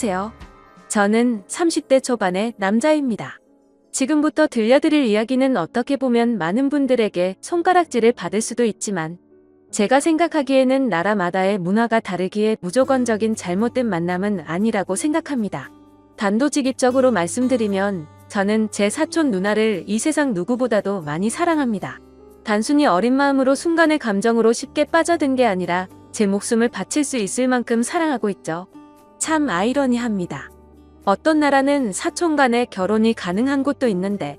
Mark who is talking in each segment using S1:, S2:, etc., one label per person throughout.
S1: 안녕하세요. 저는 30대 초반의 남자입니다. 지금부터 들려드릴 이야기는 어떻게 보면 많은 분들에게 손가락질을 받을 수도 있지만 제가 생각하기에는 나라마다의 문화가 다르기에 무조건적인 잘못된 만남은 아니라고 생각합니다. 단도직입적으로 말씀드리면 저는 제 사촌 누나를 이 세상 누구보다도 많이 사랑합니다. 단순히 어린 마음으로 순간의 감정으로 쉽게 빠져든 게 아니라 제 목숨을 바칠 수 있을 만큼 사랑하고 있죠. 참 아이러니합니다. 어떤 나라는 사촌 간의 결혼이 가능한 곳도 있는데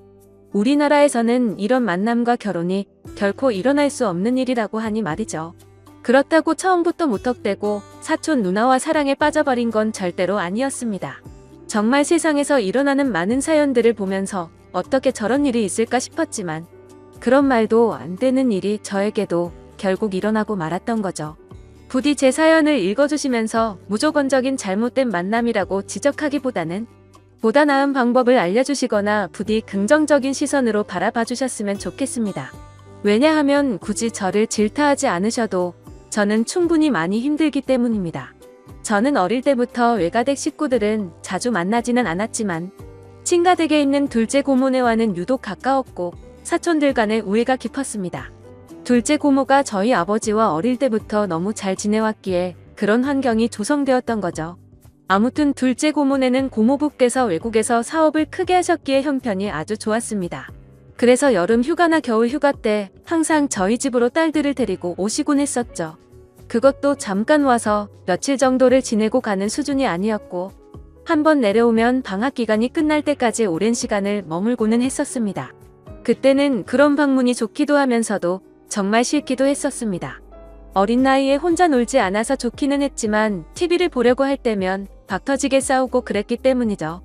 S1: 우리나라에서는 이런 만남과 결혼이 결코 일어날 수 없는 일이라고 하니 말이죠. 그렇다고 처음부터 무턱대고 사촌 누나와 사랑에 빠져버린 건 절대로 아니었습니다. 정말 세상에서 일어나는 많은 사연들을 보면서 어떻게 저런 일이 있을까 싶었지만 그런 말도 안 되는 일이 저에게도 결국 일어나고 말았던 거죠. 부디 제 사연을 읽어주시면서 무조건적인 잘못된 만남이라고 지적하기보다는 보다 나은 방법을 알려주시거나 부디 긍정적인 시선으로 바라봐 주셨으면 좋겠습니다. 왜냐하면 굳이 저를 질타하지 않으셔도 저는 충분히 많이 힘들기 때문입니다. 저는 어릴 때부터 외가댁 식구들은 자주 만나지는 않았지만 친가댁에 있는 둘째 고모네와는 유독 가까웠고 사촌들 간의 우애가 깊었습니다. 둘째 고모가 저희 아버지와 어릴 때부터 너무 잘 지내왔기에 그런 환경이 조성되었던 거죠. 아무튼 둘째 고모네는 고모부께서 외국에서 사업을 크게 하셨기에 형편이 아주 좋았습니다. 그래서 여름 휴가나 겨울 휴가 때 항상 저희 집으로 딸들을 데리고 오시곤 했었죠. 그것도 잠깐 와서 며칠 정도를 지내고 가는 수준이 아니었고 한번 내려오면 방학 기간이 끝날 때까지 오랜 시간을 머물고는 했었습니다. 그때는 그런 방문이 좋기도 하면서도 정말 싫기도 했었습니다. 어린 나이에 혼자 놀지 않아서 좋기는 했지만 TV를 보려고 할 때면 박터지게 싸우고 그랬기 때문이죠.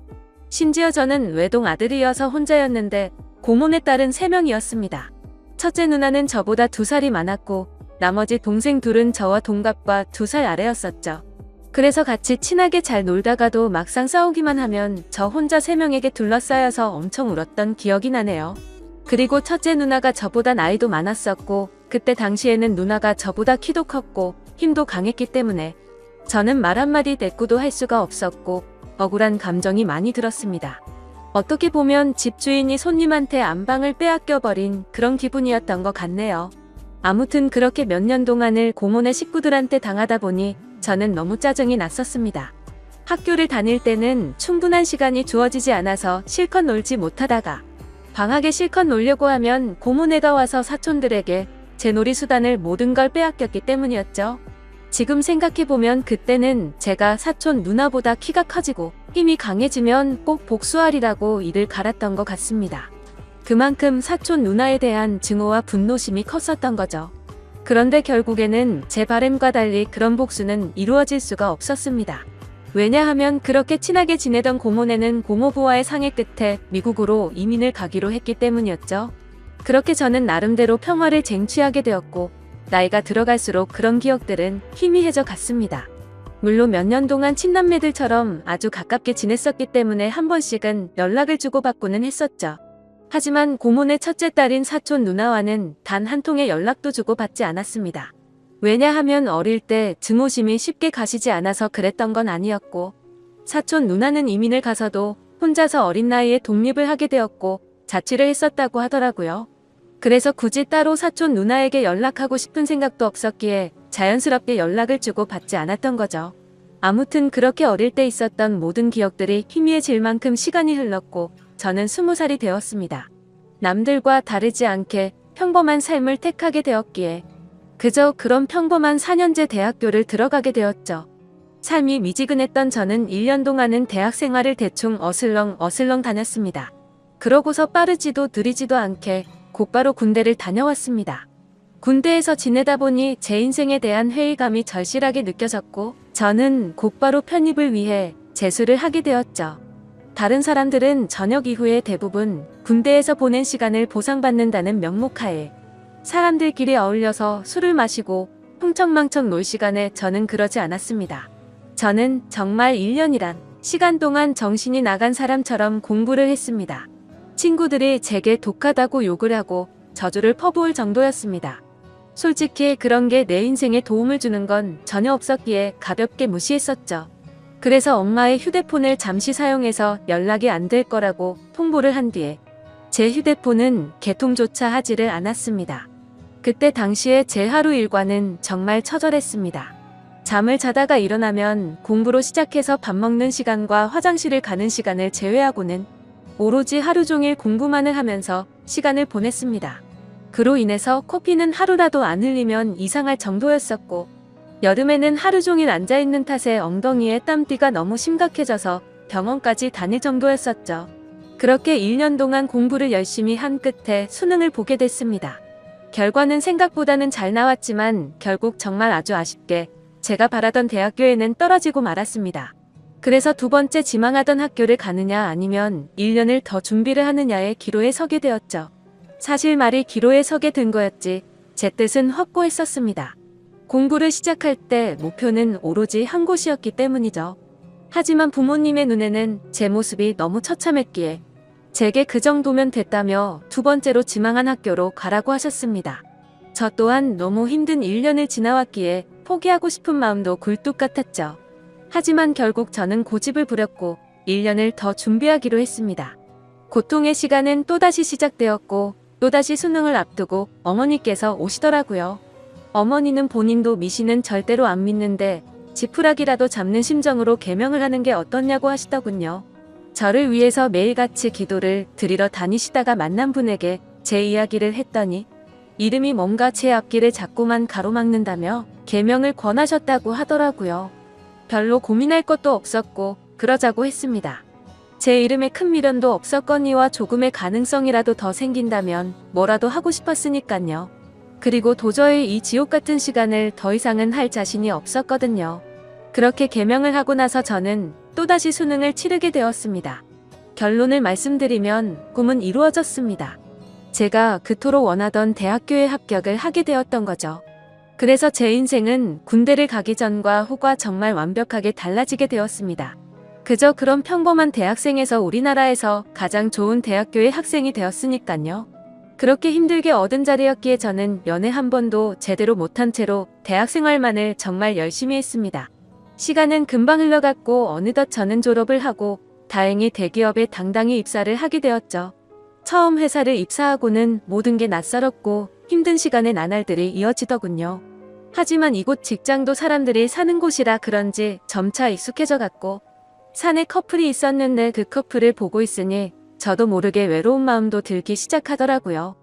S1: 심지어 저는 외동 아들이어서 혼자였는데 고모네 딸은 3명이었습니다. 첫째 누나는 저보다 2살이 많았고 나머지 동생 둘은 저와 동갑과 2살 아래였었죠. 그래서 같이 친하게 잘 놀다가도 막상 싸우기만 하면 저 혼자 3명에게 둘러싸여서 엄청 울었던 기억이 나네요. 그리고 첫째 누나가 저보다 나이도 많았었고 그때 당시에는 누나가 저보다 키도 컸고 힘도 강했기 때문에 저는 말 한마디 대꾸도 할 수가 없었고 억울한 감정이 많이 들었습니다. 어떻게 보면 집주인이 손님한테 안방을 빼앗겨버린 그런 기분이었던 것 같네요. 아무튼 그렇게 몇 년 동안을 고모네 식구들한테 당하다 보니 저는 너무 짜증이 났었습니다. 학교를 다닐 때는 충분한 시간이 주어지지 않아서 실컷 놀지 못하다가 방학에 실컷 놀려고 하면 고모네가 와서 사촌들에게 제 놀이수단을 모든 걸 빼앗겼기 때문이었죠. 지금 생각해보면 그때는 제가 사촌 누나보다 키가 커지고 힘이 강해지면 꼭 복수하리라고 이를 갈았던 것 같습니다. 그만큼 사촌 누나에 대한 증오와 분노심이 컸었던 거죠. 그런데 결국에는 제 바람과 달리 그런 복수는 이루어질 수가 없었습니다. 왜냐하면 그렇게 친하게 지내던 고모네는 고모부와의 상의 끝에 미국으로 이민을 가기로 했기 때문이었죠. 그렇게 저는 나름대로 평화를 쟁취하게 되었고 나이가 들어갈수록 그런 기억들은 희미해져 갔습니다. 물론 몇 년 동안 친남매들처럼 아주 가깝게 지냈었기 때문에 한 번씩은 연락을 주고받고는 했었죠. 하지만 고모네 첫째 딸인 사촌 누나와는 단 한 통의 연락도 주고받지 않았습니다. 왜냐하면 어릴 때 증오심이 쉽게 가시지 않아서 그랬던 건 아니었고 사촌 누나는 이민을 가서도 혼자서 어린 나이에 독립을 하게 되었고 자취를 했었다고 하더라고요. 그래서 굳이 따로 사촌 누나에게 연락하고 싶은 생각도 없었기에 자연스럽게 연락을 주고 받지 않았던 거죠. 아무튼 그렇게 어릴 때 있었던 모든 기억들이 희미해질 만큼 시간이 흘렀고 저는 20살이 되었습니다. 남들과 다르지 않게 평범한 삶을 택하게 되었기에 그저 그런 평범한 4년제 대학교를 들어가게 되었죠. 삶이 미지근했던 저는 1년 동안은 대학 생활을 대충 어슬렁 다녔습니다. 그러고서 빠르지도 느리지도 않게 곧바로 군대를 다녀왔습니다. 군대에서 지내다 보니 제 인생에 대한 회의감이 절실하게 느껴졌고 저는 곧바로 편입을 위해 재수를 하게 되었죠. 다른 사람들은 전역 이후에 대부분 군대에서 보낸 시간을 보상받는다는 명목하에 사람들끼리 어울려서 술을 마시고 흥청망청 놀 시간에 저는 그러지 않았습니다. 저는 정말 1년이란 시간 동안 정신이 나간 사람처럼 공부를 했습니다. 친구들이 제게 독하다고 욕을 하고 저주를 퍼부을 정도였습니다. 솔직히 그런 게 내 인생에 도움을 주는 건 전혀 없었기에 가볍게 무시했었죠. 그래서 엄마의 휴대폰을 잠시 사용해서 연락이 안 될 거라고 통보를 한 뒤에 제 휴대폰은 개통조차 하지를 않았습니다. 그때 당시에 제 하루 일과는 정말 처절했습니다. 잠을 자다가 일어나면 공부로 시작해서 밥 먹는 시간과 화장실을 가는 시간을 제외하고는 오로지 하루 종일 공부만을 하면서 시간을 보냈습니다. 그로 인해서 코피는 하루라도 안 흘리면 이상할 정도였었고, 여름에는 하루 종일 앉아있는 탓에 엉덩이에 땀띠가 너무 심각해져서 병원까지 다닐 정도였었죠. 그렇게 1년 동안 공부를 열심히 한 끝에 수능을 보게 됐습니다. 결과는 생각보다는 잘 나왔지만 결국 정말 아주 아쉽게 제가 바라던 대학교에는 떨어지고 말았습니다. 그래서 두 번째 지망하던 학교를 가느냐 아니면 1년을 더 준비를 하느냐의 기로에 서게 되었죠. 사실 말이 기로에 서게 된 거였지 제 뜻은 확고했었습니다. 공부를 시작할 때 목표는 오로지 한 곳이었기 때문이죠. 하지만 부모님의 눈에는 제 모습이 너무 처참했기에 제게 그 정도면 됐다며 두 번째로 지망한 학교로 가라고 하셨습니다. 저 또한 너무 힘든 1년을 지나왔기에 포기하고 싶은 마음도 굴뚝 같았죠. 하지만 결국 저는 고집을 부렸고 1년을 더 준비하기로 했습니다. 고통의 시간은 또다시 시작되었고 또다시 수능을 앞두고 어머니께서 오시더라고요. 어머니는 본인도 미신은 절대로 안 믿는데 지푸라기라도 잡는 심정으로 개명을 하는 게 어떻냐고 하시더군요. 저를 위해서 매일같이 기도를 드리러 다니시다가 만난 분에게 제 이야기를 했더니 이름이 뭔가 제 앞길을 자꾸만 가로막는다며 개명을 권하셨다고 하더라고요. 별로 고민할 것도 없었고 그러자고 했습니다. 제 이름에 큰 미련도 없었거니와 조금의 가능성이라도 더 생긴다면 뭐라도 하고 싶었으니깐요. 그리고 도저히 이 지옥 같은 시간을 더 이상은 할 자신이 없었거든요. 그렇게 개명을 하고 나서 저는 또다시 수능을 치르게 되었습니다. 결론을 말씀드리면 꿈은 이루어졌습니다. 제가 그토록 원하던 대학교에 합격을 하게 되었던 거죠. 그래서 제 인생은 군대를 가기 전과 후가 정말 완벽하게 달라지게 되었습니다. 그저 그런 평범한 대학생에서 우리나라에서 가장 좋은 대학교의 학생이 되었으니깐요. 그렇게 힘들게 얻은 자리였기에 저는 연애 한 번도 제대로 못한 채로 대학생활만을 정말 열심히 했습니다. 시간은 금방 흘러갔고 어느덧 저는 졸업을 하고 다행히 대기업에 당당히 입사를 하게 되었죠. 처음 회사를 입사하고는 모든 게 낯설었고 힘든 시간의 나날들이 이어지더군요. 하지만 이곳 직장도 사람들이 사는 곳이라 그런지 점차 익숙해져 갔고 산에 커플이 있었는데 그 커플을 보고 있으니 저도 모르게 외로운 마음도 들기 시작하더라고요.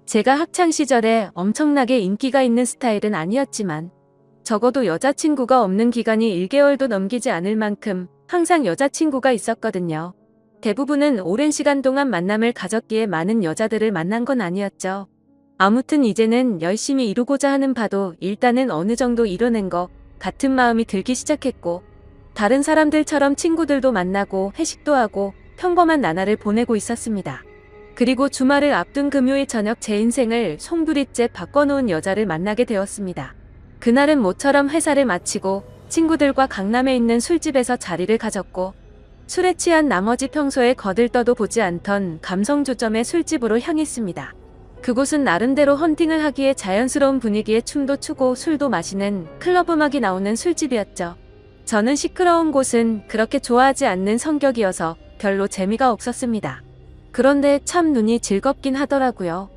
S1: 제가 학창시절에 엄청나게 인기가 있는 스타일은 아니었지만 적어도 여자친구가 없는 기간이 1개월도 넘기지 않을 만큼 항상 여자친구가 있었거든요. 대부분은 오랜 시간 동안 만남을 가졌기에 많은 여자들을 만난 건 아니었죠. 아무튼 이제는 열심히 이루고자 하는 바도 일단은 어느 정도 이뤄낸 것 같은 마음이 들기 시작했고 다른 사람들처럼 친구들도 만나고 회식도 하고 평범한 나날을 보내고 있었습니다. 그리고 주말을 앞둔 금요일 저녁 제 인생을 송두리째 바꿔놓은 여자를 만나게 되었습니다. 그날은 모처럼 회사를 마치고 친구들과 강남에 있는 술집에서 자리를 가졌고 술에 취한 나머지 평소에 거들떠도 보지 않던 감성주점의 술집으로 향했습니다. 그곳은 나름대로 헌팅을 하기에 자연스러운 분위기에 춤도 추고 술도 마시는 클럽 음악이 나오는 술집이었죠. 저는 시끄러운 곳은 그렇게 좋아하지 않는 성격이어서 별로 재미가 없었습니다. 그런데 참 눈이 즐겁긴 하더라고요.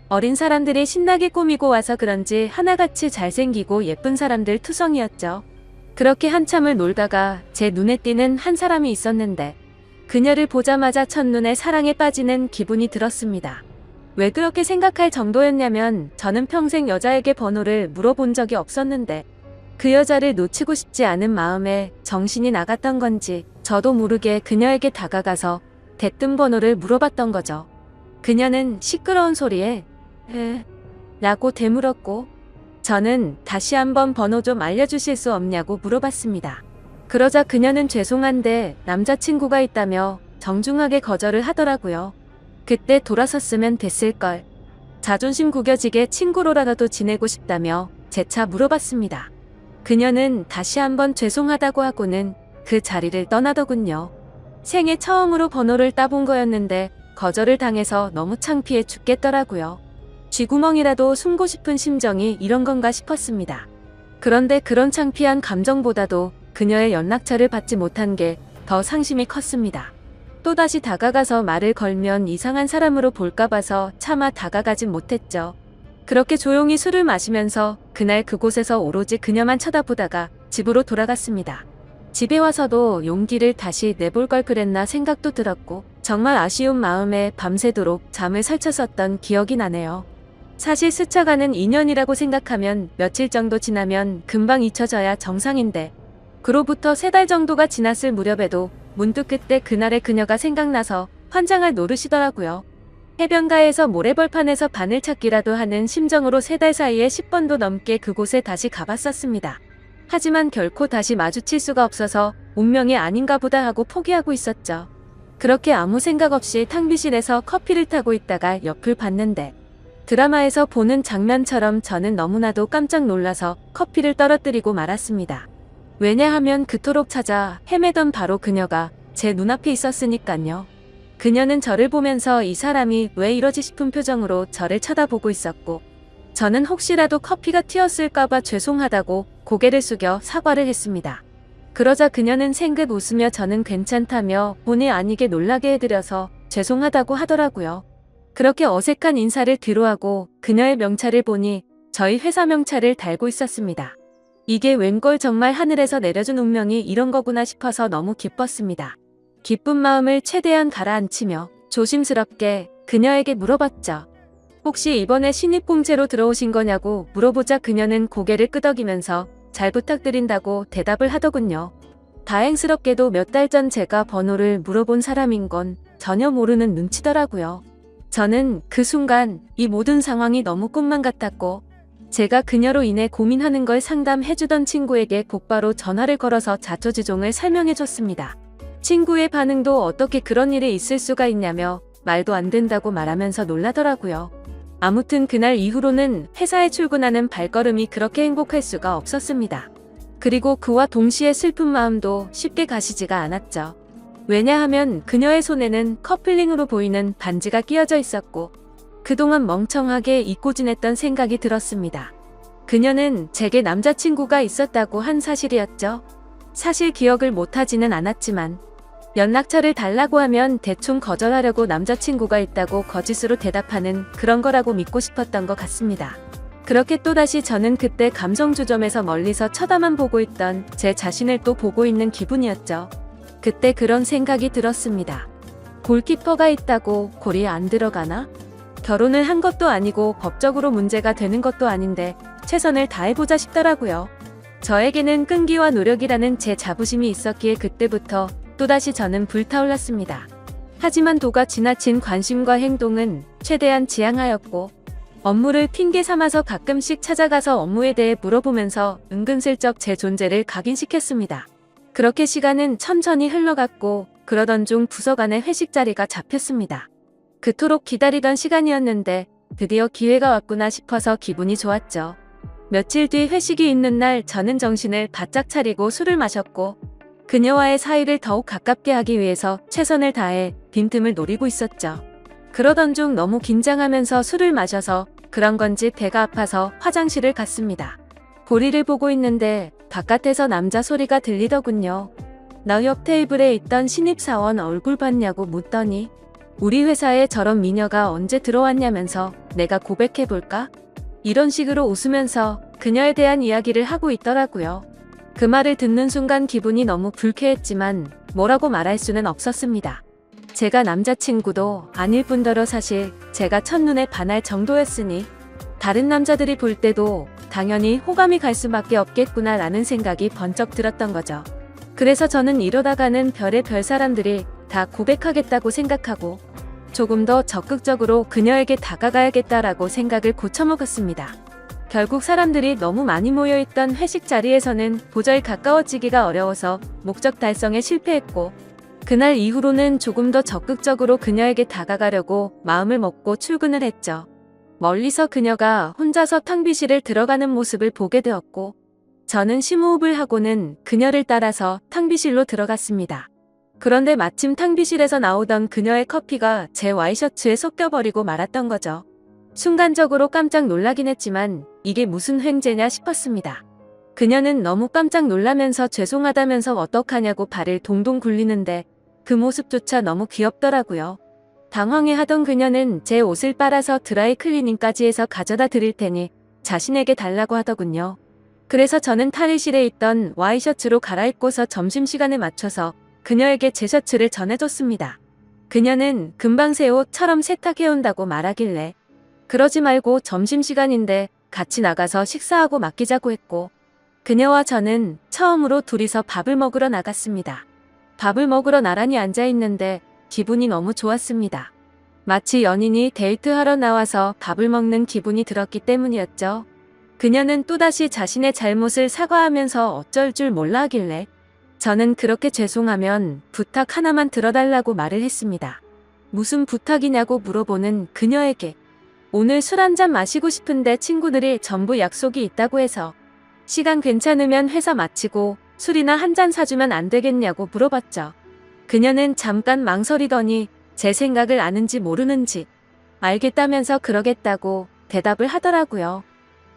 S1: 어린 사람들이 신나게 꾸미고 와서 그런지 하나같이 잘생기고 예쁜 사람들 투성이었죠. 그렇게 한참을 놀다가 제 눈에 띄는 한 사람이 있었는데 그녀를 보자마자 첫눈에 사랑에 빠지는 기분이 들었습니다. 왜 그렇게 생각할 정도였냐면 저는 평생 여자에게 번호를 물어본 적이 없었는데 그 여자를 놓치고 싶지 않은 마음에 정신이 나갔던 건지 저도 모르게 그녀에게 다가가서 대뜸 번호를 물어봤던 거죠. 그녀는 시끄러운 소리에 라고 되물었고 저는 다시 한번 번호 좀 알려주실 수 없냐고 물어봤습니다. 그러자 그녀는 죄송한데 남자친구가 있다며 정중하게 거절을 하더라고요. 그때 돌아섰으면 됐을걸. 자존심 구겨지게 친구로라도 지내고 싶다며 재차 물어봤습니다. 그녀는 다시 한번 죄송하다고 하고는 그 자리를 떠나더군요. 생애 처음으로 번호를 따본 거였는데 거절을 당해서 너무 창피해 죽겠더라고요. 쥐구멍이라도 숨고 싶은 심정이 이런 건가 싶었습니다. 그런데 그런 창피한 감정보다도 그녀의 연락처를 받지 못한 게 더 상심이 컸습니다. 또다시 다가가서 말을 걸면 이상한 사람으로 볼까 봐서 차마 다가가진 못했죠. 그렇게 조용히 술을 마시면서 그날 그곳에서 오로지 그녀만 쳐다보다가 집으로 돌아갔습니다. 집에 와서도 용기를 다시 내볼 걸 그랬나 생각도 들었고 정말 아쉬운 마음에 밤새도록 잠을 설쳤었던 기억이 나네요. 사실 스쳐가는 인연이라고 생각하면 며칠 정도 지나면 금방 잊혀져야 정상인데 그로부터 3달 정도가 지났을 무렵에도 문득 그때 그날의 그녀가 생각나서 환장할 노릇이더라고요. 해변가에서 모래벌판에서 바늘찾기라도 하는 심정으로 3달 사이에 10번도 넘게 그곳에 다시 가봤었습니다. 하지만 결코 다시 마주칠 수가 없어서 운명이 아닌가 보다 하고 포기하고 있었죠. 그렇게 아무 생각 없이 탕비실에서 커피를 타고 있다가 옆을 봤는데 드라마에서 보는 장면처럼 저는 너무나도 깜짝 놀라서 커피를 떨어뜨리고 말았습니다. 왜냐하면 그토록 찾아 헤매던 바로 그녀가 제 눈앞에 있었으니깐요. 그녀는 저를 보면서 이 사람이 왜 이러지 싶은 표정으로 저를 쳐다보고 있었고 저는 혹시라도 커피가 튀었을까봐 죄송하다고 고개를 숙여 사과를 했습니다. 그러자 그녀는 생긋 웃으며 저는 괜찮다며 본의 아니게 놀라게 해드려서 죄송하다고 하더라고요. 그렇게 어색한 인사를 뒤로하고 그녀의 명찰을 보니 저희 회사 명찰을 달고 있었습니다. 이게 웬걸 정말 하늘에서 내려준 운명이 이런 거구나 싶어서 너무 기뻤습니다. 기쁜 마음을 최대한 가라앉히며 조심스럽게 그녀에게 물어봤죠. 혹시 이번에 신입공채로 들어오신 거냐고 물어보자 그녀는 고개를 끄덕이면서 잘 부탁드린다고 대답을 하더군요. 다행스럽게도 몇 달 전 제가 번호를 물어본 사람인 건 전혀 모르는 눈치더라고요. 저는 그 순간 이 모든 상황이 너무 꿈만 같았고 제가 그녀로 인해 고민하는 걸 상담해주던 친구에게 곧바로 전화를 걸어서 자초지종을 설명해줬습니다. 친구의 반응도 어떻게 그런 일이 있을 수가 있냐며 말도 안 된다고 말하면서 놀라더라고요. 아무튼 그날 이후로는 회사에 출근하는 발걸음이 그렇게 행복할 수가 없었습니다. 그리고 그와 동시에 슬픈 마음도 쉽게 가시지가 않았죠. 왜냐하면 그녀의 손에는 커플링으로 보이는 반지가 끼어져 있었고 그동안 멍청하게 잊고 지냈던 생각이 들었습니다. 그녀는 제게 남자친구가 있었다고 한 사실이었죠. 사실 기억을 못하지는 않았지만 연락처를 달라고 하면 대충 거절하려고 남자친구가 있다고 거짓으로 대답하는 그런 거라고 믿고 싶었던 것 같습니다. 그렇게 또다시 저는 그때 감성주점에서 멀리서 쳐다만 보고 있던 제 자신을 또 보고 있는 기분이었죠. 그때 그런 생각이 들었습니다. 골키퍼가 있다고 골이 안 들어가나? 결혼을 한 것도 아니고 법적으로 문제가 되는 것도 아닌데 최선을 다해보자 싶더라고요. 저에게는 끈기와 노력이라는 제 자부심이 있었기에 그때부터 또다시 저는 불타올랐습니다. 하지만 도가 지나친 관심과 행동은 최대한 지양하였고 업무를 핑계 삼아서 가끔씩 찾아가서 업무에 대해 물어보면서 은근슬쩍 제 존재를 각인시켰습니다. 그렇게 시간은 천천히 흘러갔고 그러던 중 부서 간의 회식 자리가 잡혔습니다. 그토록 기다리던 시간이었는데 드디어 기회가 왔구나 싶어서 기분이 좋았죠. 며칠 뒤 회식이 있는 날 저는 정신을 바짝 차리고 술을 마셨고 그녀와의 사이를 더욱 가깝게 하기 위해서 최선을 다해 빈틈을 노리고 있었죠. 그러던 중 너무 긴장하면서 술을 마셔서 그런 건지 배가 아파서 화장실을 갔습니다. 보리를 보고 있는데 바깥에서 남자 소리가 들리더군요. 나 옆 테이블에 있던 신입사원 얼굴 봤냐고 묻더니 우리 회사에 저런 미녀가 언제 들어왔냐면서 내가 고백해볼까? 이런 식으로 웃으면서 그녀에 대한 이야기를 하고 있더라고요. 그 말을 듣는 순간 기분이 너무 불쾌했지만 뭐라고 말할 수는 없었습니다. 제가 남자친구도 아닐 뿐더러 사실 제가 첫눈에 반할 정도였으니 다른 남자들이 볼 때도 당연히 호감이 갈 수밖에 없겠구나 라는 생각이 번쩍 들었던 거죠. 그래서 저는 이러다가는 별의별 사람들이 다 고백하겠다고 생각하고 조금 더 적극적으로 그녀에게 다가가야겠다라고 생각을 고쳐먹었습니다. 결국 사람들이 너무 많이 모여있던 회식 자리에서는 도저히 가까워지기가 어려워서 목적 달성에 실패했고 그날 이후로는 조금 더 적극적으로 그녀에게 다가가려고 마음을 먹고 출근을 했죠. 멀리서 그녀가 혼자서 탕비실을 들어가는 모습을 보게 되었고 저는 심호흡을 하고는 그녀를 따라서 탕비실로 들어갔습니다. 그런데 마침 탕비실에서 나오던 그녀의 커피가 제 와이셔츠에 섞여버리고 말았던 거죠. 순간적으로 깜짝 놀라긴 했지만 이게 무슨 횡재냐 싶었습니다. 그녀는 너무 깜짝 놀라면서 죄송하다면서 어떡하냐고 발을 동동 굴리는데 그 모습조차 너무 귀엽더라고요. 당황해하던 그녀는 제 옷을 빨아서 드라이 클리닝까지 해서 가져다 드릴 테니 자신에게 달라고 하더군요. 그래서 저는 탈의실에 있던 와이셔츠로 갈아입고서 점심시간에 맞춰서 그녀에게 제 셔츠를 전해줬습니다. 그녀는 금방 새 옷처럼 세탁해온다고 말하길래 그러지 말고 점심시간인데 같이 나가서 식사하고 맡기자고 했고, 그녀와 저는 처음으로 둘이서 밥을 먹으러 나갔습니다. 밥을 먹으러 나란히 앉아있는데 기분이 너무 좋았습니다. 마치 연인이 데이트하러 나와서 밥을 먹는 기분이 들었기 때문이었죠. 그녀는 또다시 자신의 잘못을 사과하면서 어쩔 줄 몰라 하길래 저는 그렇게 죄송하면 부탁 하나만 들어달라고 말을 했습니다. 무슨 부탁이냐고 물어보는 그녀에게 오늘 술 한잔 마시고 싶은데 친구들이 전부 약속이 있다고 해서 시간 괜찮으면 회사 마치고 술이나 한잔 사주면 안 되겠냐고 물어봤죠. 그녀는 잠깐 망설이더니 제 생각을 아는지 모르는지 알겠다면서 그러겠다고 대답을 하더라고요.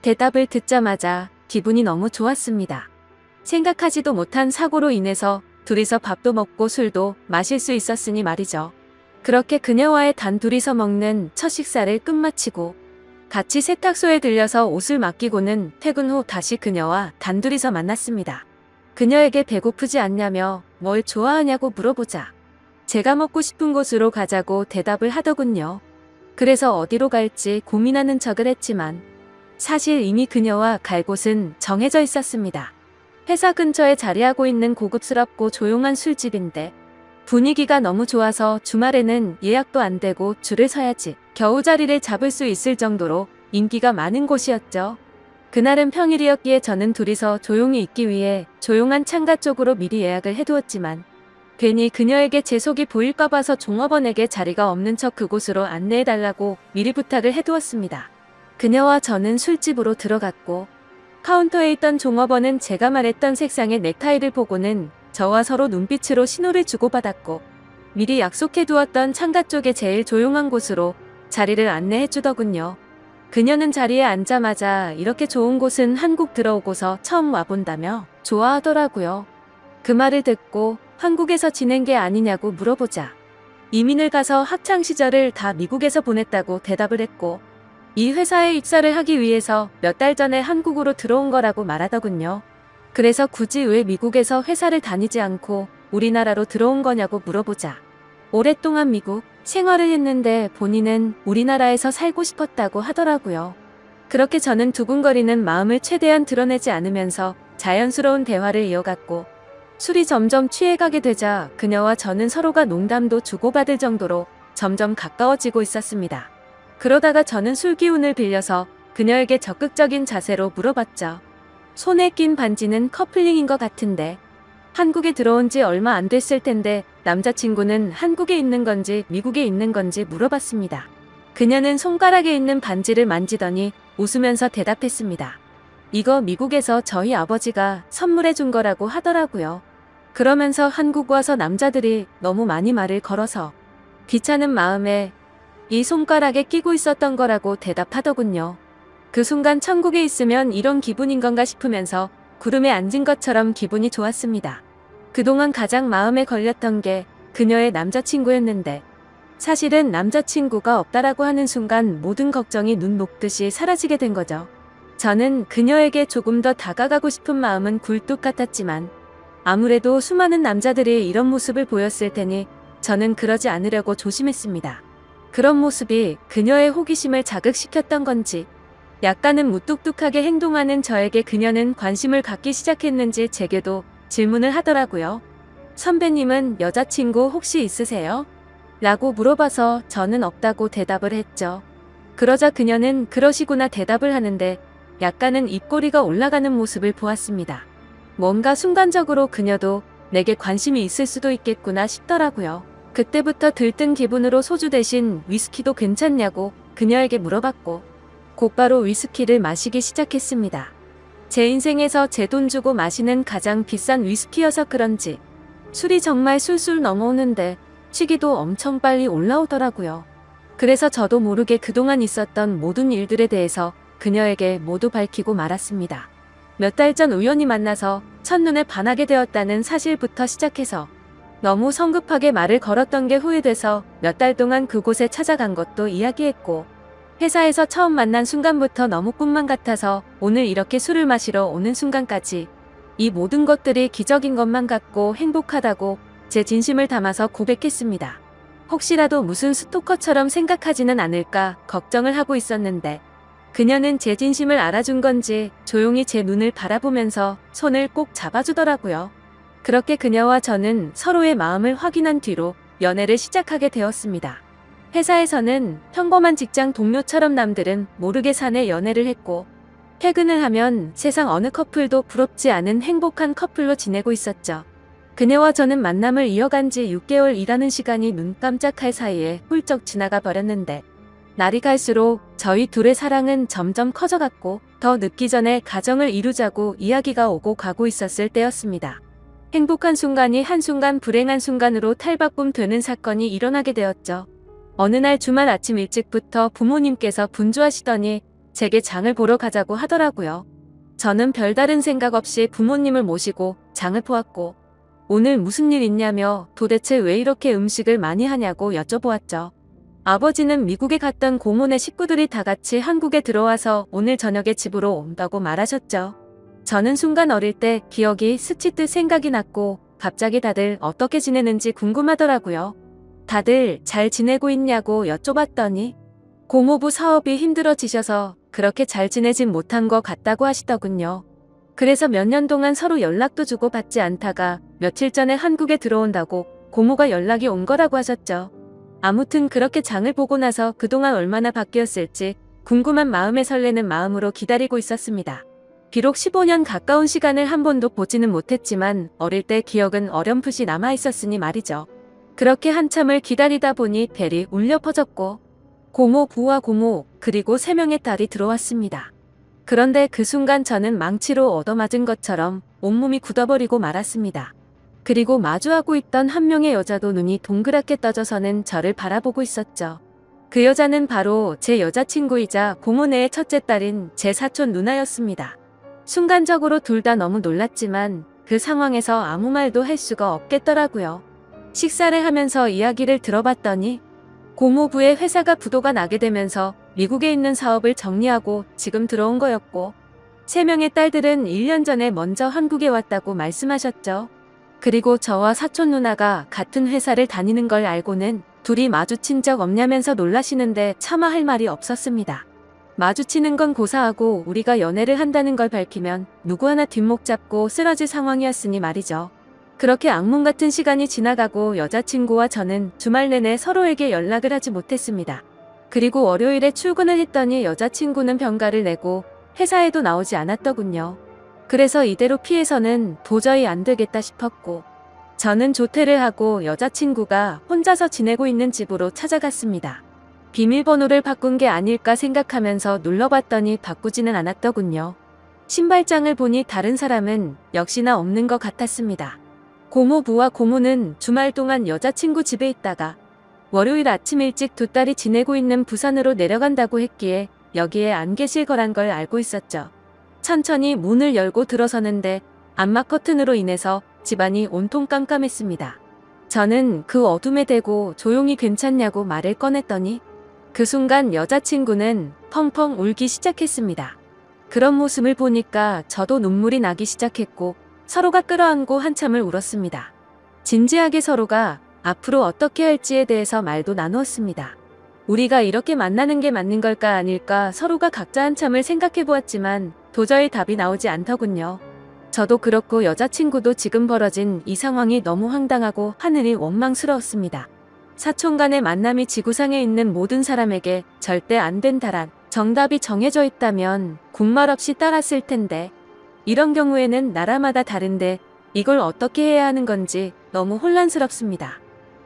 S1: 대답을 듣자마자 기분이 너무 좋았습니다. 생각하지도 못한 사고로 인해서 둘이서 밥도 먹고 술도 마실 수 있었으니 말이죠. 그렇게 그녀와의 단둘이서 먹는 첫 식사를 끝마치고 같이 세탁소에 들려서 옷을 맡기고는 퇴근 후 다시 그녀와 단둘이서 만났습니다. 그녀에게 배고프지 않냐며 뭘 좋아하냐고 물어보자 제가 먹고 싶은 곳으로 가자고 대답을 하더군요. 그래서 어디로 갈지 고민하는 척을 했지만 사실 이미 그녀와 갈 곳은 정해져 있었습니다. 회사 근처에 자리하고 있는 고급스럽고 조용한 술집인데 분위기가 너무 좋아서 주말에는 예약도 안 되고 줄을 서야지 겨우 자리를 잡을 수 있을 정도로 인기가 많은 곳이었죠. 그날은 평일이었기에 저는 둘이서 조용히 있기 위해 조용한 창가 쪽으로 미리 예약을 해두었지만 괜히 그녀에게 제 속이 보일까 봐서 종업원에게 자리가 없는 척 그곳으로 안내해달라고 미리 부탁을 해두었습니다. 그녀와 저는 술집으로 들어갔고 카운터에 있던 종업원은 제가 말했던 색상의 넥타이를 보고는 저와 서로 눈빛으로 신호를 주고받았고 미리 약속해두었던 창가 쪽에 제일 조용한 곳으로 자리를 안내해주더군요. 그녀는 자리에 앉자마자 이렇게 좋은 곳은 한국 들어오고서 처음 와본다며 좋아하더라고요. 그 말을 듣고 한국에서 지낸 게 아니냐고 물어보자 이민을 가서 학창시절을 다 미국에서 보냈다고 대답을 했고 이 회사에 입사를 하기 위해서 몇 달 전에 한국으로 들어온 거라고 말하더군요. 그래서 굳이 왜 미국에서 회사를 다니지 않고 우리나라로 들어온 거냐고 물어보자 오랫동안 미국 생활을 했는데 본인은 우리나라에서 살고 싶었다고 하더라고요. 그렇게 저는 두근거리는 마음을 최대한 드러내지 않으면서 자연스러운 대화를 이어갔고 술이 점점 취해가게 되자 그녀와 저는 서로가 농담도 주고받을 정도로 점점 가까워지고 있었습니다. 그러다가 저는 술 기운을 빌려서 그녀에게 적극적인 자세로 물어봤죠. 손에 낀 반지는 커플링인 것 같은데 한국에 들어온 지 얼마 안 됐을 텐데 남자친구는 한국에 있는 건지 미국에 있는 건지 물어봤습니다. 그녀는 손가락에 있는 반지를 만지더니 웃으면서 대답했습니다. 이거 미국에서 저희 아버지가 선물해 준 거라고 하더라고요. 그러면서 한국 와서 남자들이 너무 많이 말을 걸어서 귀찮은 마음에 이 손가락에 끼고 있었던 거라고 대답하더군요. 그 순간 천국에 있으면 이런 기분인 건가 싶으면서 구름에 앉은 것처럼 기분이 좋았습니다. 그동안 가장 마음에 걸렸던 게 그녀의 남자친구였는데 사실은 남자친구가 없다라고 하는 순간 모든 걱정이 눈 녹듯이 사라지게 된 거죠. 저는 그녀에게 조금 더 다가가고 싶은 마음은 굴뚝 같았지만 아무래도 수많은 남자들이 이런 모습을 보였을 테니 저는 그러지 않으려고 조심했습니다. 그런 모습이 그녀의 호기심을 자극시켰던 건지 약간은 무뚝뚝하게 행동하는 저에게 그녀는 관심을 갖기 시작했는지 제게도 질문을 하더라고요. 선배님은 여자친구 혹시 있으세요? 라고 물어봐서 저는 없다고 대답을 했죠. 그러자 그녀는 그러시구나 대답을 하는데 약간은 입꼬리가 올라가는 모습을 보았습니다. 뭔가 순간적으로 그녀도 내게 관심이 있을 수도 있겠구나 싶더라고요. 그때부터 들뜬 기분으로 소주 대신 위스키도 괜찮냐고 그녀에게 물어봤고 곧바로 위스키를 마시기 시작했습니다. 제 인생에서 제 돈 주고 마시는 가장 비싼 위스키여서 그런지 술이 정말 술술 넘어오는데 취기도 엄청 빨리 올라오더라고요. 그래서 저도 모르게 그동안 있었던 모든 일들에 대해서 그녀에게 모두 밝히고 말았습니다. 몇 달 전 우연히 만나서 첫눈에 반하게 되었다는 사실부터 시작해서 너무 성급하게 말을 걸었던 게 후회돼서 몇 달 동안 그곳에 찾아간 것도 이야기했고, 회사에서 처음 만난 순간부터 너무 꿈만 같아서 오늘 이렇게 술을 마시러 오는 순간까지 이 모든 것들이 기적인 것만 같고 행복하다고 제 진심을 담아서 고백했습니다. 혹시라도 무슨 스토커처럼 생각하지는 않을까 걱정을 하고 있었는데, 그녀는 제 진심을 알아준 건지 조용히 제 눈을 바라보면서 손을 꼭 잡아주더라고요. 그렇게 그녀와 저는 서로의 마음을 확인한 뒤로 연애를 시작하게 되었습니다. 회사에서는 평범한 직장 동료처럼 남들은 모르게 사내 연애를 했고, 퇴근을 하면 세상 어느 커플도 부럽지 않은 행복한 커플로 지내고 있었죠. 그녀와 저는 만남을 이어간 지 6개월이라는 시간이 눈 깜짝할 사이에 훌쩍 지나가 버렸는데, 날이 갈수록 저희 둘의 사랑은 점점 커져갔고, 더 늦기 전에 가정을 이루자고 이야기가 오고 가고 있었을 때였습니다. 행복한 순간이 한순간 불행한 순간으로 탈바꿈 되는 사건이 일어나게 되었죠. 어느 날 주말 아침 일찍부터 부모님께서 분주하시더니 제게 장을 보러 가자고 하더라고요. 저는 별다른 생각 없이 부모님을 모시고 장을 보았고, 오늘 무슨 일 있냐며 도대체 왜 이렇게 음식을 많이 하냐고 여쭤보았죠. 아버지는 미국에 갔던 고모네 식구들이 다 같이 한국에 들어와서 오늘 저녁에 집으로 온다고 말하셨죠. 저는 순간 어릴 때 기억이 스치듯 생각이 났고, 갑자기 다들 어떻게 지내는지 궁금하더라고요. 다들 잘 지내고 있냐고 여쭤봤더니 고모부 사업이 힘들어지셔서 그렇게 잘 지내진 못한 것 같다고 하시더군요. 그래서 몇 년 동안 서로 연락도 주고 받지 않다가 며칠 전에 한국에 들어온다고 고모가 연락이 온 거라고 하셨죠. 아무튼 그렇게 장을 보고 나서 그동안 얼마나 바뀌었을지 궁금한 마음에 설레는 마음으로 기다리고 있었습니다. 비록 15년 가까운 시간을 한 번도 보지는 못했지만 어릴 때 기억은 어렴풋이 남아있었으니 말이죠. 그렇게 한참을 기다리다 보니 벨이 울려 퍼졌고, 고모, 부와 고모, 그리고 3명의 딸이 들어왔습니다. 그런데 그 순간 저는 망치로 얻어맞은 것처럼 온몸이 굳어버리고 말았습니다. 그리고 마주하고 있던 한 명의 여자도 눈이 동그랗게 떠져서는 저를 바라보고 있었죠. 그 여자는 바로 제 여자친구이자 고모네의 첫째 딸인 제 사촌 누나였습니다. 순간적으로 둘 다 너무 놀랐지만 그 상황에서 아무 말도 할 수가 없겠더라고요. 식사를 하면서 이야기를 들어봤더니 고모부의 회사가 부도가 나게 되면서 미국에 있는 사업을 정리하고 지금 들어온 거였고, 3명의 딸들은 1년 전에 먼저 한국에 왔다고 말씀하셨죠. 그리고 저와 사촌 누나가 같은 회사를 다니는 걸 알고는 둘이 마주친 적 없냐면서 놀라시는데 차마 할 말이 없었습니다. 마주치는 건 고사하고 우리가 연애를 한다는 걸 밝히면 누구 하나 뒷목 잡고 쓰러질 상황이었으니 말이죠. 그렇게 악몽 같은 시간이 지나가고 여자친구와 저는 주말 내내 서로에게 연락을 하지 못했습니다. 그리고 월요일에 출근을 했더니 여자친구는 병가를 내고 회사에도 나오지 않았더군요. 그래서 이대로 피해서는 도저히 안 되겠다 싶었고, 저는 조퇴를 하고 여자친구가 혼자서 지내고 있는 집으로 찾아갔습니다. 비밀번호를 바꾼 게 아닐까 생각하면서 눌러봤더니 바꾸지는 않았더군요. 신발장을 보니 다른 사람은 역시나 없는 것 같았습니다. 고모부와 고모는 주말 동안 여자친구 집에 있다가 월요일 아침 일찍 두 딸이 지내고 있는 부산으로 내려간다고 했기에 여기에 안 계실 거란 걸 알고 있었죠. 천천히 문을 열고 들어서는데 암막 커튼으로 인해서 집안이 온통 깜깜했습니다. 저는 그 어둠에 대고 조용히 괜찮냐고 말을 꺼냈더니 그 순간 여자친구는 펑펑 울기 시작했습니다. 그런 모습을 보니까 저도 눈물이 나기 시작했고 서로가 끌어안고 한참을 울었습니다. 진지하게 서로가 앞으로 어떻게 할지에 대해서 말도 나누었습니다. 우리가 이렇게 만나는 게 맞는 걸까 아닐까 서로가 각자 한참을 생각해 보았지만 도저히 답이 나오지 않더군요. 저도 그렇고 여자친구도 지금 벌어진 이 상황이 너무 황당하고 하늘이 원망스러웠습니다. 사촌 간의 만남이 지구상에 있는 모든 사람에게 절대 안 된다란 정답이 정해져 있다면 군말 없이 따랐을 텐데, 이런 경우에는 나라마다 다른데 이걸 어떻게 해야 하는 건지 너무 혼란스럽습니다.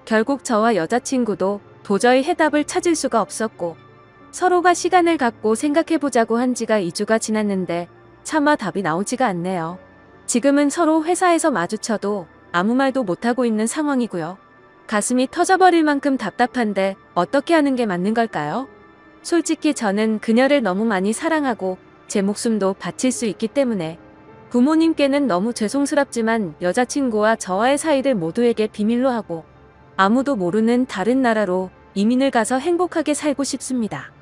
S1: 결국 저와 여자친구도 도저히 해답을 찾을 수가 없었고, 서로가 시간을 갖고 생각해보자고 한 지가 2주가 지났는데 차마 답이 나오지가 않네요. 지금은 서로 회사에서 마주쳐도 아무 말도 못하고 있는 상황이고요. 가슴이 터져버릴 만큼 답답한데 어떻게 하는 게 맞는 걸까요? 솔직히 저는 그녀를 너무 많이 사랑하고 제 목숨도 바칠 수 있기 때문에 부모님께는 너무 죄송스럽지만 여자친구와 저와의 사이를 모두에게 비밀로 하고 아무도 모르는 다른 나라로 이민을 가서 행복하게 살고 싶습니다.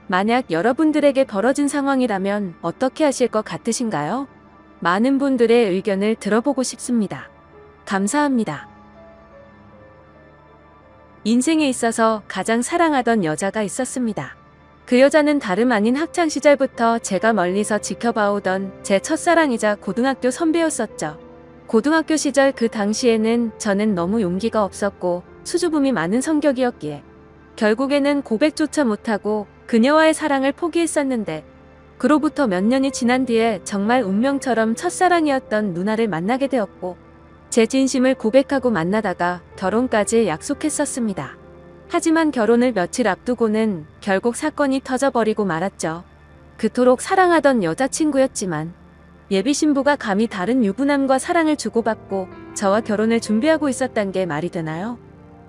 S1: 만약 여러분들에게 벌어진 상황이라면 어떻게 하실 것 같으신가요? 많은 분들의 의견을 들어보고 싶습니다. 감사합니다. 인생에 있어서 가장 사랑하던 여자가 있었습니다. 그 여자는 다름 아닌 학창시절부터 제가 멀리서 지켜봐오던 제 첫사랑이자 고등학교 선배였었죠. 고등학교 시절 그 당시에는 저는 너무 용기가 없었고 수줍음이 많은 성격이었기에 결국에는 고백조차 못하고 그녀와의 사랑을 포기했었는데, 그로부터 몇 년이 지난 뒤에 정말 운명처럼 첫사랑이었던 누나를 만나게 되었고 제 진심을 고백하고 만나다가 결혼까지 약속했었습니다. 하지만 결혼을 며칠 앞두고는 결국 사건이 터져버리고 말았죠. 그토록 사랑하던 여자친구였지만 예비 신부가 감히 다른 유부남과 사랑을 주고받고 저와 결혼을 준비하고 있었단 게 말이 되나요?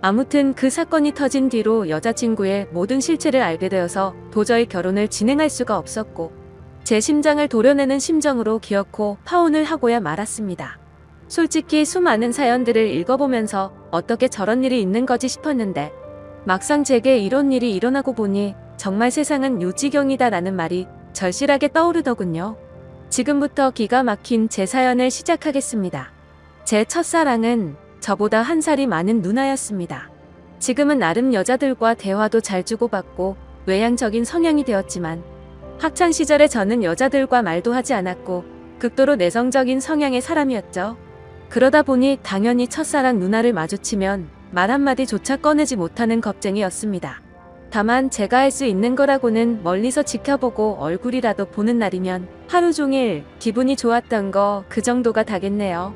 S1: 아무튼 그 사건이 터진 뒤로 여자친구의 모든 실체를 알게 되어서 도저히 결혼을 진행할 수가 없었고 제 심장을 도려내는 심정으로 기어코 파혼을 하고야 말았습니다. 솔직히 수많은 사연들을 읽어보면서 어떻게 저런 일이 있는 거지 싶었는데 막상 제게 이런 일이 일어나고 보니 정말 세상은 요지경이다 라는 말이 절실하게 떠오르더군요. 지금부터 기가 막힌 제 사연을 시작하겠습니다. 제 첫사랑은 저보다 한 살이 많은 누나였습니다. 지금은 나름 여자들과 대화도 잘 주고받고 외향적인 성향이 되었지만 학창시절에 저는 여자들과 말도 하지 않았고 극도로 내성적인 성향의 사람이었죠. 그러다 보니 당연히 첫사랑 누나를 마주치면 말 한마디조차 꺼내지 못하는 겁쟁이였습니다. 다만 제가 할 수 있는 거라고는 멀리서 지켜보고 얼굴이라도 보는 날이면 하루 종일 기분이 좋았던 거 그 정도가 다겠네요.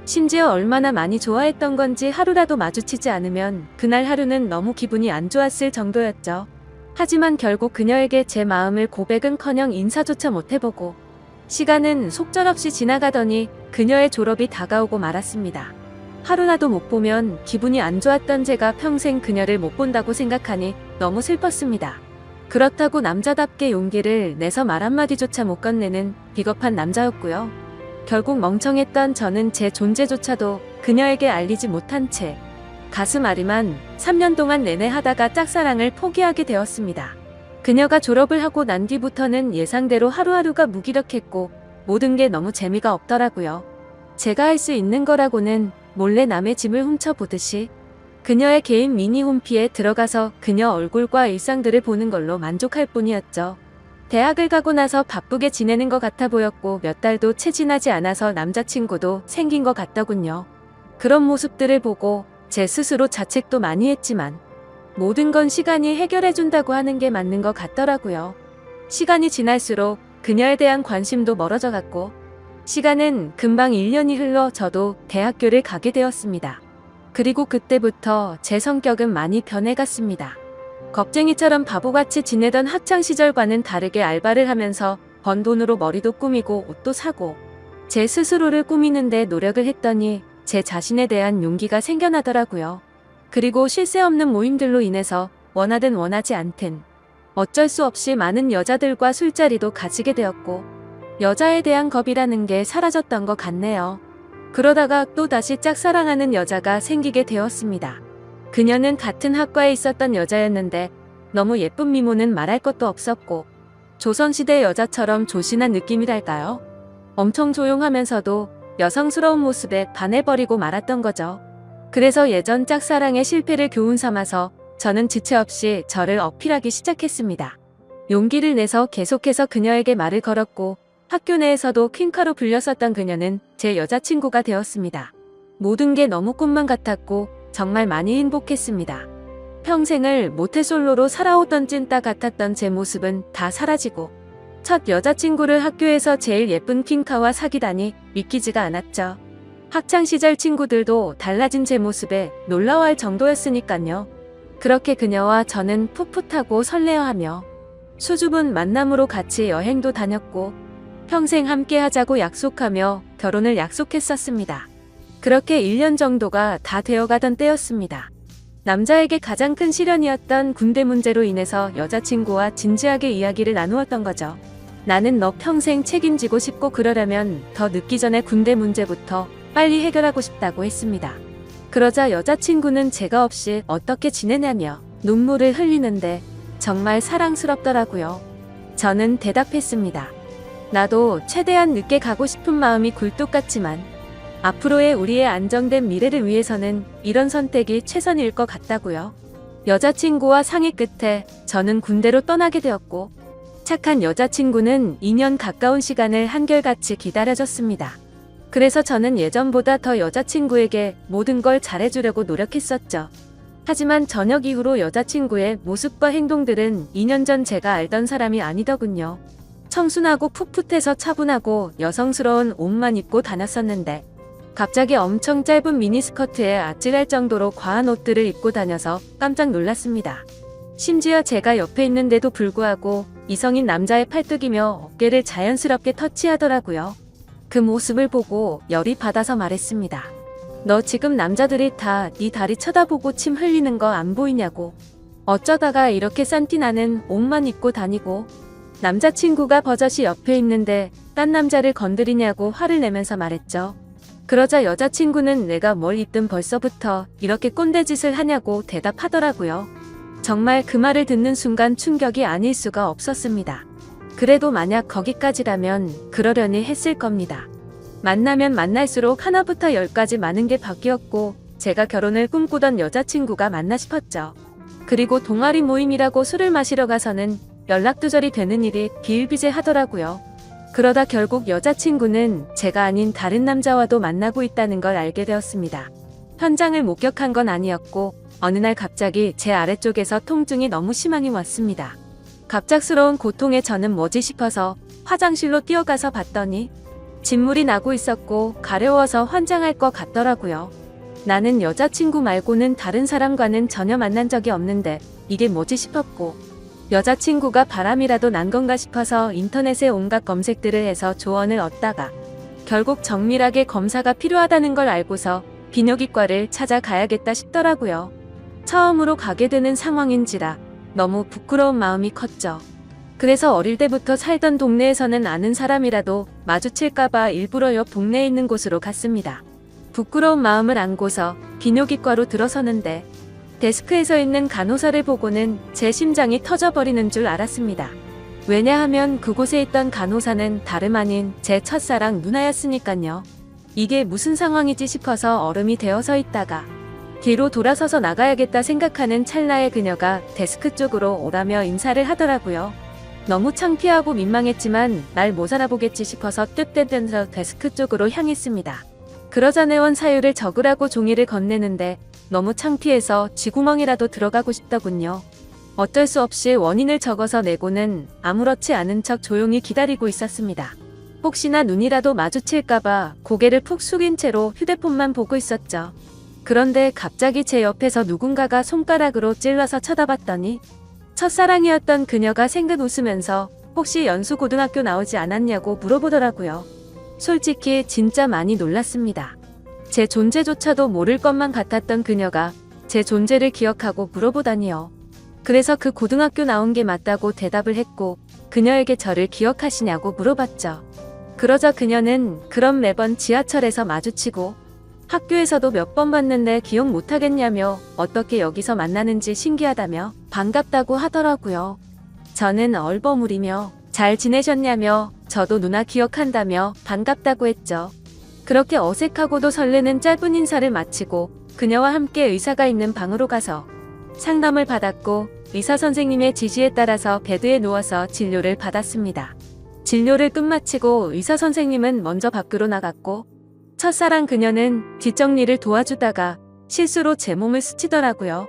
S1: 심지어 얼마나 많이 좋아했던 건지 하루라도 마주치지 않으면 그날 하루는 너무 기분이 안 좋았을 정도였죠. 하지만 결국 그녀에게 제 마음을 고백은커녕 인사조차 못해보고 시간은 속절없이 지나가더니 그녀의 졸업이 다가오고 말았습니다. 하루라도 못 보면 기분이 안 좋았던 제가 평생 그녀를 못 본다고 생각하니 너무 슬펐습니다. 그렇다고 남자답게 용기를 내서 말 한마디조차 못 건네는 비겁한 남자였고요. 결국 멍청했던 저는 제 존재조차도 그녀에게 알리지 못한 채 가슴 아리만 3년 동안 내내 하다가 짝사랑을 포기하게 되었습니다. 그녀가 졸업을 하고 난 뒤부터는 예상대로 하루하루가 무기력했고 모든 게 너무 재미가 없더라고요. 제가 할 수 있는 거라고는 몰래 남의 짐을 훔쳐보듯이 그녀의 개인 미니 홈피에 들어가서 그녀 얼굴과 일상들을 보는 걸로 만족할 뿐이었죠. 대학을 가고 나서 바쁘게 지내는 것 같아 보였고 몇 달도 채 지나지 않아서 남자친구도 생긴 것 같더군요. 그런 모습들을 보고 제 스스로 자책도 많이 했지만 모든 건 시간이 해결해준다고 하는 게 맞는 것 같더라고요. 시간이 지날수록 그녀에 대한 관심도 멀어져 갔고 시간은 금방 1년이 흘러 저도 대학교를 가게 되었습니다. 그리고 그때부터 제 성격은 많이 변해갔습니다. 겁쟁이처럼 바보같이 지내던 학창시절과는 다르게 알바를 하면서 번 돈으로 머리도 꾸미고 옷도 사고 제 스스로를 꾸미는데 노력을 했더니 제 자신에 대한 용기가 생겨나더라고요. 그리고 쉴 새 없는 모임들로 인해서 원하든 원하지 않든 어쩔 수 없이 많은 여자들과 술자리도 가지게 되었고 여자에 대한 겁이라는 게 사라졌던 것 같네요. 그러다가 또다시 짝사랑하는 여자가 생기게 되었습니다. 그녀는 같은 학과에 있었던 여자였는데 너무 예쁜 미모는 말할 것도 없었고 조선시대 여자처럼 조신한 느낌이랄까요? 엄청 조용하면서도 여성스러운 모습에 반해버리고 말았던 거죠. 그래서 예전 짝사랑의 실패를 교훈 삼아서 저는 지체 없이 저를 어필하기 시작했습니다. 용기를 내서 계속해서 그녀에게 말을 걸었고 학교 내에서도 퀸카로 불렸었던 그녀는 제 여자친구가 되었습니다. 모든 게 너무 꿈만 같았고 정말 많이 행복했습니다. 평생을 모태솔로로 살아오던 찐따 같았던 제 모습은 다 사라지고 첫 여자친구를 학교에서 제일 예쁜 퀸카와 사귀다니 믿기지가 않았죠. 학창시절 친구들도 달라진 제 모습에 놀라워할 정도였으니깐요. 그렇게 그녀와 저는 풋풋하고 설레어하며 수줍은 만남으로 같이 여행도 다녔고 평생 함께 하자고 약속하며 결혼을 약속했었습니다. 그렇게 1년 정도가 다 되어가던 때였습니다. 남자에게 가장 큰 시련이었던 군대 문제로 인해서 여자친구와 진지하게 이야기를 나누었던 거죠. 나는 너 평생 책임지고 싶고 그러려면 더 늦기 전에 군대 문제부터 빨리 해결하고 싶다고 했습니다. 그러자 여자친구는 제가 없이 어떻게 지내냐며 눈물을 흘리는데 정말 사랑스럽더라고요. 저는 대답했습니다. 나도 최대한 늦게 가고 싶은 마음이 굴뚝 같지만 앞으로의 우리의 안정된 미래를 위해서는 이런 선택이 최선일 것 같다고요. 여자친구와 상의 끝에 저는 군대로 떠나게 되었고 착한 여자친구는 2년 가까운 시간을 한결같이 기다려줬습니다. 그래서 저는 예전보다 더 여자친구에게 모든 걸 잘해주려고 노력했었죠. 하지만 저녁 이후로 여자친구의 모습과 행동들은 2년 전 제가 알던 사람이 아니더군요. 청순하고 풋풋해서 차분하고 여성스러운 옷만 입고 다녔었는데 갑자기 엄청 짧은 미니스커트에 아찔할 정도로 과한 옷들을 입고 다녀서 깜짝 놀랐습니다. 심지어 제가 옆에 있는데도 불구하고 이성인 남자의 팔뚝이며 어깨를 자연스럽게 터치하더라고요. 그 모습을 보고 열이 받아서 말했습니다. 너 지금 남자들이 다 네 다리 쳐다보고 침 흘리는 거 안 보이냐고. 어쩌다가 이렇게 싼티나는 옷만 입고 다니고 남자친구가 버젓이 옆에 있는데 딴 남자를 건드리냐고 화를 내면서 말했죠. 그러자 여자친구는 내가 뭘 입든 벌써부터 이렇게 꼰대짓을 하냐고 대답하더라고요. 정말 그 말을 듣는 순간 충격이 아닐 수가 없었습니다. 그래도 만약 거기까지라면 그러려니 했을 겁니다. 만나면 만날수록 하나부터 열까지 많은 게 바뀌었고 제가 결혼을 꿈꾸던 여자친구가 맞나 싶었죠. 그리고 동아리 모임이라고 술을 마시러 가서는 연락두절이 되는 일이 비일비재하더라고요. 그러다 결국 여자친구는 제가 아닌 다른 남자와도 만나고 있다는 걸 알게 되었습니다. 현장을 목격한 건 아니었고 어느 날 갑자기 제 아래쪽에서 통증이 너무 심하게 왔습니다. 갑작스러운 고통에 저는 뭐지 싶어서 화장실로 뛰어가서 봤더니 진물이 나고 있었고 가려워서 환장할 것 같더라고요. 나는 여자친구 말고는 다른 사람과는 전혀 만난 적이 없는데 이게 뭐지 싶었고 여자친구가 바람이라도 난 건가 싶어서 인터넷에 온갖 검색들을 해서 조언을 얻다가 결국 정밀하게 검사가 필요하다는 걸 알고서 비뇨기과를 찾아가야겠다 싶더라고요. 처음으로 가게 되는 상황인지라 너무 부끄러운 마음이 컸죠. 그래서 어릴 때부터 살던 동네에서는 아는 사람이라도 마주칠까봐 일부러 옆 동네에 있는 곳으로 갔습니다. 부끄러운 마음을 안고서 비뇨기과로 들어서는데 데스크에 있는 간호사를 보고는 제 심장이 터져버리는 줄 알았습니다. 왜냐하면 그곳에 있던 간호사는 다름 아닌 제 첫사랑 누나였으니깐요. 이게 무슨 상황이지 싶어서 얼음이 되어 서 있다가 뒤로 돌아서서 나가야겠다 생각하는 찰나에 그녀가 데스크 쪽으로 오라며 인사를 하더라고요. 너무 창피하고 민망했지만 날 못 알아보겠지 싶어서 뜯대면서 데스크 쪽으로 향했습니다. 그러자 내원 사유를 적으라고 종이를 건네는데 너무 창피해서 쥐구멍이라도 들어가고 싶더군요. 어쩔 수 없이 원인을 적어서 내고는 아무렇지 않은 척 조용히 기다리고 있었습니다. 혹시나 눈이라도 마주칠까봐 고개를 푹 숙인 채로 휴대폰만 보고 있었죠. 그런데 갑자기 제 옆에서 누군가가 손가락으로 찔러서 쳐다봤더니 첫사랑이었던 그녀가 생긋 웃으면서 혹시 연수고등학교 나오지 않았냐고 물어보더라고요. 솔직히 진짜 많이 놀랐습니다. 제 존재조차도 모를 것만 같았던 그녀가 제 존재를 기억하고 물어보다니요. 그래서 그 고등학교 나온 게 맞다고 대답을 했고 그녀에게 저를 기억하시냐고 물어봤죠. 그러자 그녀는 그럼 매번 지하철에서 마주치고 학교에서도 몇 번 봤는데 기억 못하겠냐며 어떻게 여기서 만나는지 신기하다며 반갑다고 하더라고요. 저는 얼버무리며 잘 지내셨냐며 저도 누나 기억한다며 반갑다고 했죠. 그렇게 어색하고도 설레는 짧은 인사를 마치고 그녀와 함께 의사가 있는 방으로 가서 상담을 받았고 의사 선생님의 지시에 따라서 베드에 누워서 진료를 받았습니다. 진료를 끝마치고 의사 선생님은 먼저 밖으로 나갔고 첫사랑 그녀는 뒷정리를 도와주다가 실수로 제 몸을 스치더라고요.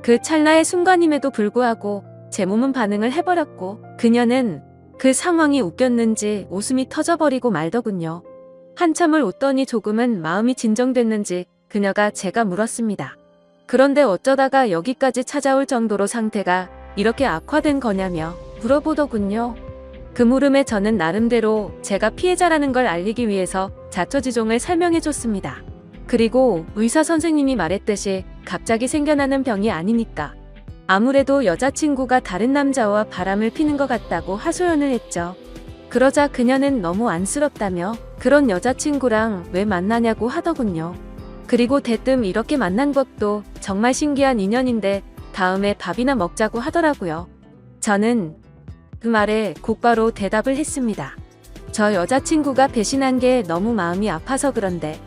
S1: 그 찰나의 순간임에도 불구하고 제 몸은 반응을 해버렸고 그녀는 그 상황이 웃겼는지 웃음이 터져버리고 말더군요. 한참을 웃더니 조금은 마음이 진정됐는지 그녀가 제가 물었습니다. 그런데 어쩌다가 여기까지 찾아올 정도로 상태가 이렇게 악화된 거냐며 물어보더군요. 그 물음에 저는 나름대로 제가 피해자라는 걸 알리기 위해서 자초지종을 설명해줬습니다. 그리고 의사 선생님이 말했듯이 갑자기 생겨나는 병이 아니니까 아무래도 여자친구가 다른 남자와 바람을 피는 것 같다고 하소연을 했죠. 그러자 그녀는 너무 안쓰럽다며 그런 여자친구랑 왜 만나냐고 하더군요. 그리고 대뜸 이렇게 만난 것도 정말 신기한 인연인데 다음에 밥이나 먹자고 하더라고요. 저는 그 말에 곧바로 대답을 했습니다. 저 여자친구가 배신한 게 너무 마음이 아파서 그런데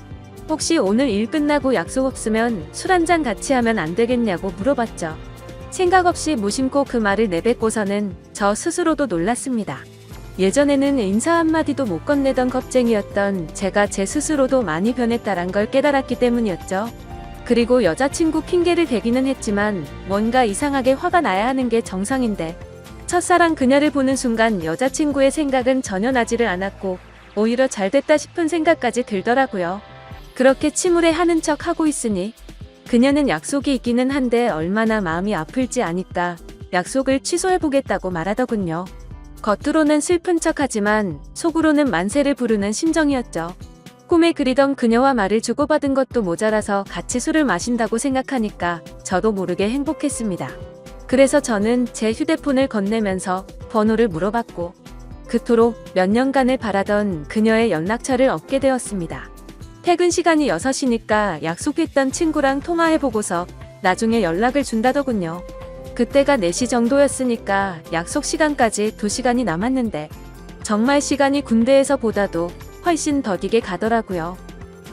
S1: 혹시 오늘 일 끝나고 약속 없으면 술 한잔 같이 하면 안 되겠냐고 물어봤죠. 생각 없이 무심코 그 말을 내뱉고서는 저 스스로도 놀랐습니다. 예전에는 인사 한마디도 못 건네던 겁쟁이였던 제가 제 스스로도 많이 변했다란 걸 깨달았기 때문이었죠. 그리고 여자친구 핑계를 대기는 했지만 뭔가 이상하게 화가 나야 하는 게 정상인데 첫사랑 그녀를 보는 순간 여자친구의 생각은 전혀 나지를 않았고 오히려 잘됐다 싶은 생각까지 들더라고요. 그렇게 침울해 하는 척 하고 있으니 그녀는 약속이 있기는 한데 얼마나 마음이 아플지 아니까 약속을 취소해보겠다고 말하더군요. 겉으로는 슬픈 척하지만 속으로는 만세를 부르는 심정이었죠. 꿈에 그리던 그녀와 말을 주고받은 것도 모자라서 같이 술을 마신다고 생각하니까 저도 모르게 행복했습니다. 그래서 저는 제 휴대폰을 건네면서 번호를 물어봤고 그토록 몇 년간을 바라던 그녀의 연락처를 얻게 되었습니다. 퇴근 시간이 6시니까 약속했던 친구랑 통화해보고서 나중에 연락을 준다더군요. 그때가 4시 정도였으니까 약속 시간까지 2시간이 남았는데 정말 시간이 군대에서 보다도 훨씬 더디게 가더라고요.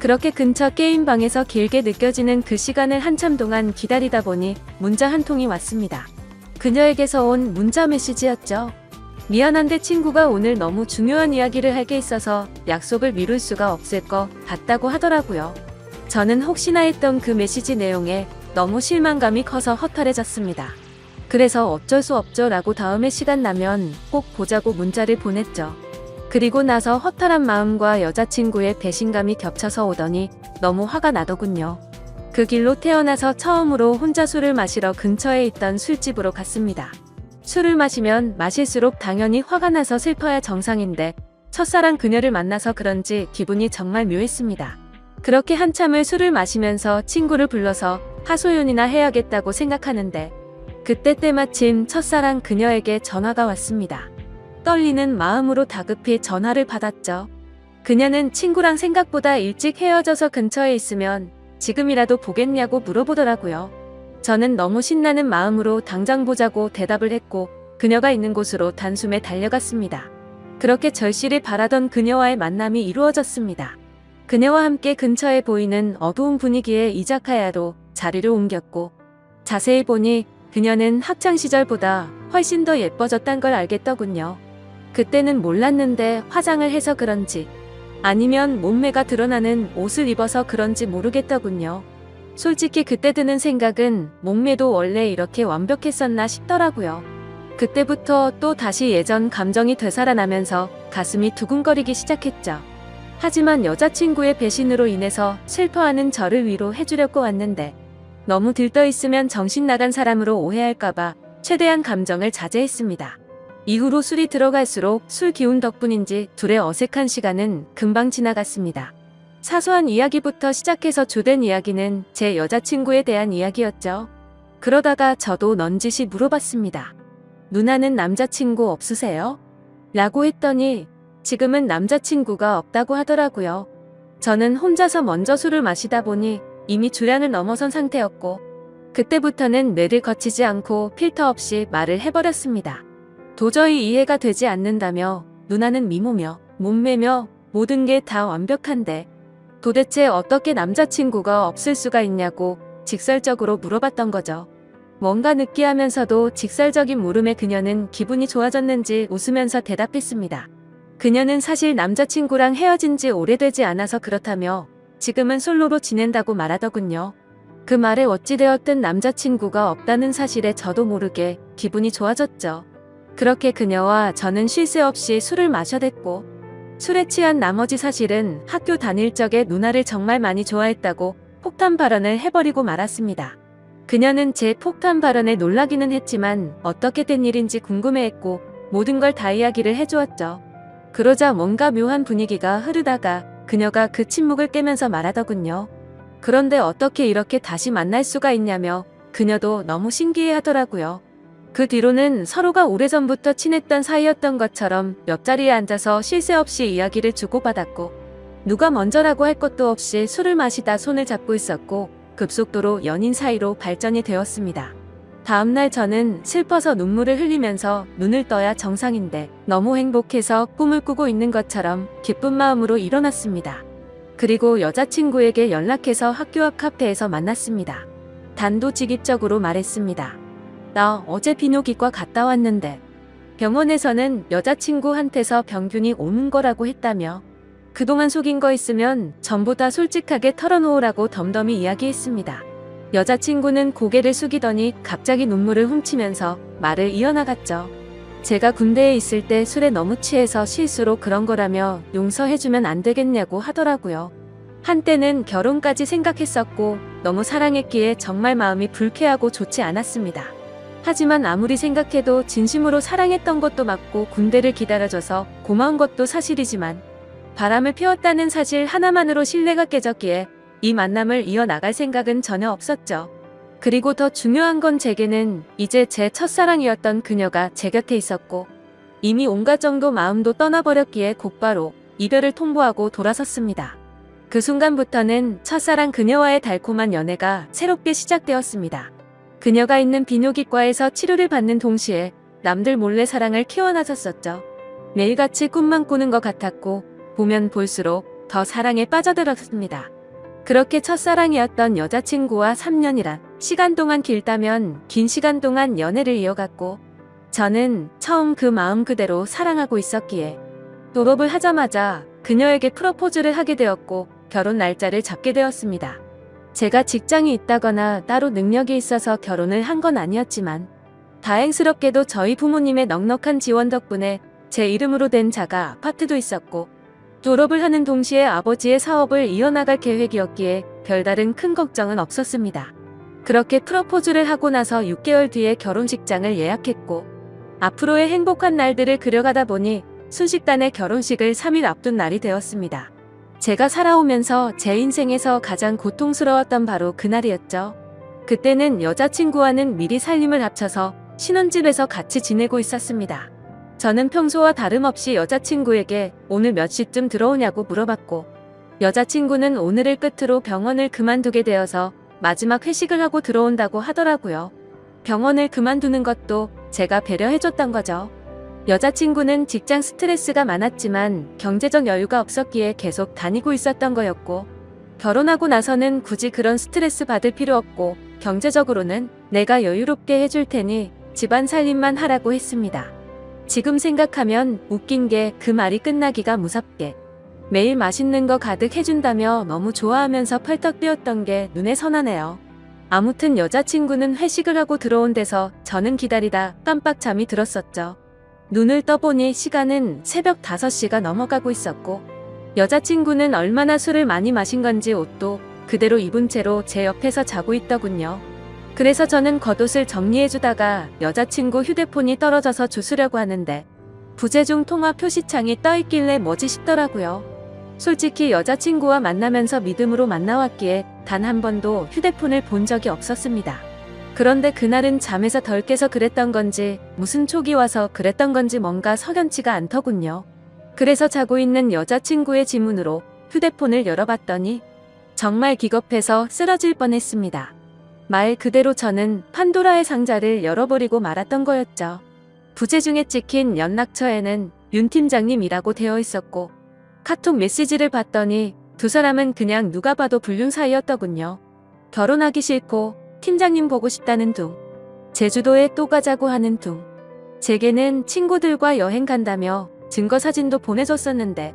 S1: 그렇게 근처 게임방에서 길게 느껴지는 그 시간을 한참 동안 기다리다 보니 문자 한 통이 왔습니다. 그녀에게서 온 문자 메시지였죠. 미안한데 친구가 오늘 너무 중요한 이야기를 할 게 있어서 약속을 미룰 수가 없을 것 같다고 하더라고요. 저는 혹시나 했던 그 메시지 내용에 너무 실망감이 커서 허탈해졌습니다. 그래서 어쩔 수 없죠 라고 다음에 시간 나면 꼭 보자고 문자를 보냈죠. 그리고 나서 허탈한 마음과 여자친구의 배신감이 겹쳐서 오더니 너무 화가 나더군요. 그 길로 태어나서 처음으로 혼자 술을 마시러 근처에 있던 술집으로 갔습니다. 술을 마시면 마실수록 당연히 화가 나서 슬퍼야 정상인데 첫사랑 그녀를 만나서 그런지 기분이 정말 묘했습니다. 그렇게 한참을 술을 마시면서 친구를 불러서 하소연이나 해야겠다고 생각하는데 그때 때마침 첫사랑 그녀에게 전화가 왔습니다. 떨리는 마음으로 다급히 전화를 받았죠. 그녀는 친구랑 생각보다 일찍 헤어져서 근처에 있으면 지금이라도 보겠냐고 물어보더라고요. 저는 너무 신나는 마음으로 당장 보자고 대답을 했고 그녀가 있는 곳으로 단숨에 달려갔습니다. 그렇게 절실히 바라던 그녀와의 만남이 이루어졌습니다. 그녀와 함께 근처에 보이는 어두운 분위기의 이자카야로 자리를 옮겼고 자세히 보니 그녀는 학창시절보다 훨씬 더 예뻐졌단 걸 알겠더군요. 그때는 몰랐는데 화장을 해서 그런지 아니면 몸매가 드러나는 옷을 입어서 그런지 모르겠더군요. 솔직히 그때 드는 생각은 몸매도 원래 이렇게 완벽했었나 싶더라고요. 그때부터 또 다시 예전 감정이 되살아나면서 가슴이 두근거리기 시작했죠. 하지만 여자친구의 배신으로 인해서 슬퍼하는 저를 위로해주려고 왔는데 너무 들떠있으면 정신 나간 사람으로 오해할까봐 최대한 감정을 자제했습니다. 이후로 술이 들어갈수록 술 기운 덕분인지 둘의 어색한 시간은 금방 지나갔습니다. 사소한 이야기부터 시작해서 주된 이야기는 제 여자친구에 대한 이야기였죠. 그러다가 저도 넌지시 물어봤습니다. 누나는 남자친구 없으세요? 라고 했더니 지금은 남자친구가 없다고 하더라고요. 저는 혼자서 먼저 술을 마시다 보니 이미 주량을 넘어선 상태였고 그때부터는 뇌를 거치지 않고 필터 없이 말을 해버렸습니다. 도저히 이해가 되지 않는다며 누나는 미모며 몸매며 모든 게 다 완벽한데 도대체 어떻게 남자친구가 없을 수가 있냐고 직설적으로 물어봤던 거죠. 뭔가 느끼하면서도 직설적인 물음에 그녀는 기분이 좋아졌는지 웃으면서 대답했습니다. 그녀는 사실 남자친구랑 헤어진 지 오래되지 않아서 그렇다며 지금은 솔로로 지낸다고 말하더군요. 그 말에 어찌되었든 남자친구가 없다는 사실에 저도 모르게 기분이 좋아졌죠. 그렇게 그녀와 저는 쉴 새 없이 술을 마셔댔고 술에 취한 나머지 사실은 학교 다닐 적에 누나를 정말 많이 좋아했다고 폭탄 발언을 해버리고 말았습니다. 그녀는 제 폭탄 발언에 놀라기는 했지만 어떻게 된 일인지 궁금해했고 모든 걸 다 이야기를 해주었죠. 그러자 뭔가 묘한 분위기가 흐르다가 그녀가 그 침묵을 깨면서 말하더군요. 그런데 어떻게 이렇게 다시 만날 수가 있냐며 그녀도 너무 신기해하더라고요. 그 뒤로는 서로가 오래전부터 친했던 사이였던 것처럼 옆자리에 앉아서 쉴 새 없이 이야기를 주고받았고, 누가 먼저라고 할 것도 없이 술을 마시다 손을 잡고 있었고, 급속도로 연인 사이로 발전이 되었습니다. 다음날 저는 슬퍼서 눈물을 흘리면서 눈을 떠야 정상인데 너무 행복해서 꿈을 꾸고 있는 것처럼 기쁜 마음으로 일어났습니다. 그리고 여자친구에게 연락해서 학교 앞 카페에서 만났습니다. 단도직입적으로 말했습니다. 나 어제 비뇨기과 갔다 왔는데 병원에서는 여자친구한테서 병균이 오는 거라고 했다며 그동안 속인 거 있으면 전부 다 솔직하게 털어놓으라고 덤덤히 이야기했습니다. 여자친구는 고개를 숙이더니 갑자기 눈물을 훔치면서 말을 이어나갔죠. 제가 군대에 있을 때 술에 너무 취해서 실수로 그런 거라며 용서해주면 안 되겠냐고 하더라고요. 한때는 결혼까지 생각했었고 너무 사랑했기에 정말 마음이 불쾌하고 좋지 않았습니다. 하지만 아무리 생각해도 진심으로 사랑했던 것도 맞고 군대를 기다려줘서 고마운 것도 사실이지만 바람을 피웠다는 사실 하나만으로 신뢰가 깨졌기에 이 만남을 이어나갈 생각은 전혀 없었죠. 그리고 더 중요한 건 제게는 이제 제 첫사랑이었던 그녀가 제 곁에 있었고 이미 온갖 정도 마음도 떠나버렸기에 곧바로 이별을 통보하고 돌아섰습니다. 그 순간부터는 첫사랑 그녀와의 달콤한 연애가 새롭게 시작되었습니다. 그녀가 있는 비뇨기과에서 치료를 받는 동시에 남들 몰래 사랑을 키워나섰었죠. 매일같이 꿈만 꾸는 것 같았고 보면 볼수록 더 사랑에 빠져들었습니다. 그렇게 첫사랑이었던 여자친구와 3년이란 시간 동안 길다면 긴 시간 동안 연애를 이어갔고 저는 처음 그 마음 그대로 사랑하고 있었기에 졸업을 하자마자 그녀에게 프로포즈를 하게 되었고 결혼 날짜를 잡게 되었습니다. 제가 직장이 있다거나 따로 능력이 있어서 결혼을 한 건 아니었지만 다행스럽게도 저희 부모님의 넉넉한 지원 덕분에 제 이름으로 된 자가 아파트도 있었고 졸업을 하는 동시에 아버지의 사업을 이어나갈 계획이었기에 별다른 큰 걱정은 없었습니다. 그렇게 프로포즈를 하고 나서 6개월 뒤에 결혼식장을 예약했고 앞으로의 행복한 날들을 그려가다 보니 순식간에 결혼식을 3일 앞둔 날이 되었습니다. 제가 살아오면서 제 인생에서 가장 고통스러웠던 바로 그날이었죠. 그때는 여자친구와는 미리 살림을 합쳐서 신혼집에서 같이 지내고 있었습니다. 저는 평소와 다름없이 여자친구에게 오늘 몇 시쯤 들어오냐고 물어봤고 여자친구는 오늘을 끝으로 병원을 그만두게 되어서 마지막 회식을 하고 들어온다고 하더라고요. 병원을 그만두는 것도 제가 배려해줬던 거죠. 여자친구는 직장 스트레스가 많았지만 경제적 여유가 없었기에 계속 다니고 있었던 거였고 결혼하고 나서는 굳이 그런 스트레스 받을 필요 없고 경제적으로는 내가 여유롭게 해줄 테니 집안 살림만 하라고 했습니다. 지금 생각하면 웃긴 게 그 말이 끝나기가 무섭게 매일 맛있는 거 가득 해준다며 너무 좋아하면서 펄떡 뛰었던 게 눈에 선하네요. 아무튼 여자친구는 회식을 하고 들어온 데서 저는 기다리다 깜빡 잠이 들었었죠. 눈을 떠보니 시간은 새벽 5시가 넘어가고 있었고 여자친구는 얼마나 술을 많이 마신 건지 옷도 그대로 입은 채로 제 옆에서 자고 있더군요. 그래서 저는 겉옷을 정리해주다가 여자친구 휴대폰이 떨어져서 주스려고 하는데 부재중 통화 표시창이 떠있길래 뭐지 싶더라고요. 솔직히 여자친구와 만나면서 믿음으로 만나왔기에 단 한 번도 휴대폰을 본 적이 없었습니다. 그런데 그날은 잠에서 덜 깨서 그랬던 건지 무슨 촉이 와서 그랬던 건지 뭔가 석연치가 않더군요. 그래서 자고 있는 여자친구의 지문으로 휴대폰을 열어봤더니 정말 기겁해서 쓰러질 뻔했습니다. 말 그대로 저는 판도라의 상자를 열어버리고 말았던 거였죠. 부재중에 찍힌 연락처에는 윤 팀장님이라고 되어 있었고 카톡 메시지를 봤더니 두 사람은 그냥 누가 봐도 불륜 사이였더군요. 결혼하기 싫고 팀장님 보고 싶다는 둥, 제주도에 또 가자고 하는 둥. 제게는 친구들과 여행 간다며 증거 사진도 보내줬었는데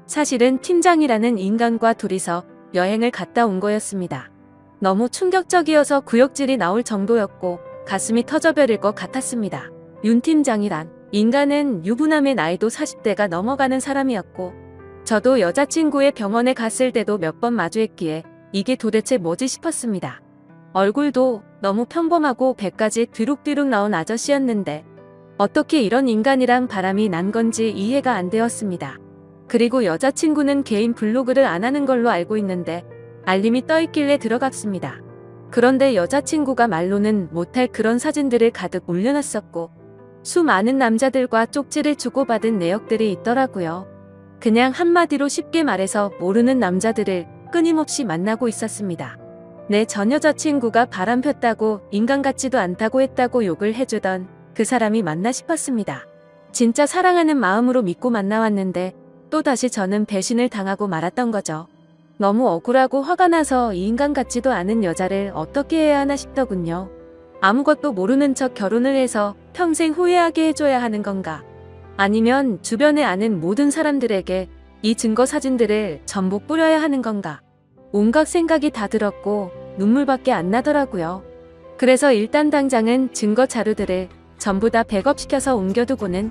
S1: 사실은 팀장이라는 인간과 둘이서 여행을 갔다 온 거였습니다. 너무 충격적이어서 구역질이 나올 정도였고 가슴이 터져버릴 것 같았습니다. 윤 팀장이란 인간은 유부남의 나이도 40대가 넘어가는 사람이었고 저도 여자친구의 병원에 갔을 때도 몇 번 마주했기에 이게 도대체 뭐지 싶었습니다. 얼굴도 너무 평범하고 배까지 뒤룩뒤룩 나온 아저씨였는데 어떻게 이런 인간이랑 바람이 난 건지 이해가 안 되었습니다. 그리고 여자친구는 개인 블로그를 안 하는 걸로 알고 있는데 알림이 떠있길래 들어갔습니다. 그런데 여자친구가 말로는 못할 그런 사진들을 가득 올려놨었고 수많은 남자들과 쪽지를 주고받은 내역들이 있더라고요. 그냥 한마디로 쉽게 말해서 모르는 남자들을 끊임없이 만나고 있었습니다. 내 전 여자친구가 바람 폈다고 인간 같지도 않다고 했다고 욕을 해주던 그 사람이 맞나 싶었습니다. 진짜 사랑하는 마음으로 믿고 만나왔는데 또다시 저는 배신을 당하고 말았던 거죠. 너무 억울하고 화가 나서 이 인간 같지도 않은 여자를 어떻게 해야 하나 싶더군요. 아무것도 모르는 척 결혼을 해서 평생 후회하게 해줘야 하는 건가? 아니면 주변에 아는 모든 사람들에게 이 증거 사진들을 전부 뿌려야 하는 건가? 온갖 생각이 다 들었고 눈물밖에 안 나더라고요. 그래서 일단 당장은 증거 자료들을 전부 다 백업시켜서 옮겨두고는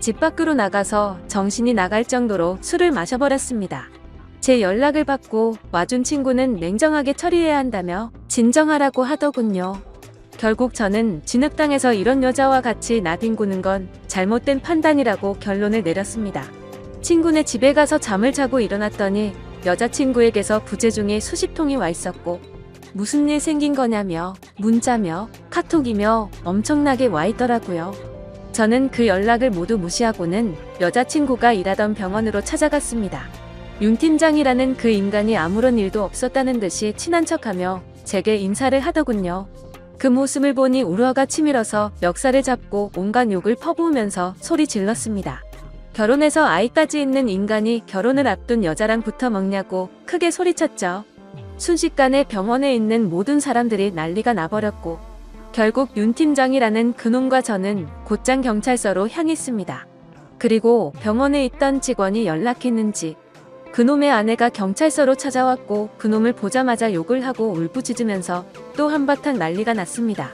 S1: 집 밖으로 나가서 정신이 나갈 정도로 술을 마셔버렸습니다. 제 연락을 받고 와준 친구는 냉정하게 처리해야 한다며 진정하라고 하더군요. 결국 저는 진흙탕에서 이런 여자와 같이 나뒹구는 건 잘못된 판단이라고 결론을 내렸습니다. 친구네 집에 가서 잠을 자고 일어났더니 여자친구에게서 부재중에 수십 통이 와 있었고 무슨 일 생긴 거냐며 문자며 카톡이며 엄청나게 와 있더라고요. 저는 그 연락을 모두 무시하고는 여자친구가 일하던 병원으로 찾아갔습니다. 윤 팀장이라는 그 인간이 아무런 일도 없었다는 듯이 친한 척하며 제게 인사를 하더군요. 그 모습을 보니 우려가 치밀어서 멱살을 잡고 온갖 욕을 퍼부으면서 소리 질렀습니다. 결혼해서 아이까지 있는 인간이 결혼을 앞둔 여자랑 붙어 먹냐고 크게 소리쳤죠. 순식간에 병원에 있는 모든 사람들이 난리가 나버렸고 결국 윤 팀장이라는 그놈과 저는 곧장 경찰서로 향했습니다. 그리고 병원에 있던 직원이 연락했는지 그놈의 아내가 경찰서로 찾아왔고 그놈을 보자마자 욕을 하고 울부짖으면서 또 한바탕 난리가 났습니다.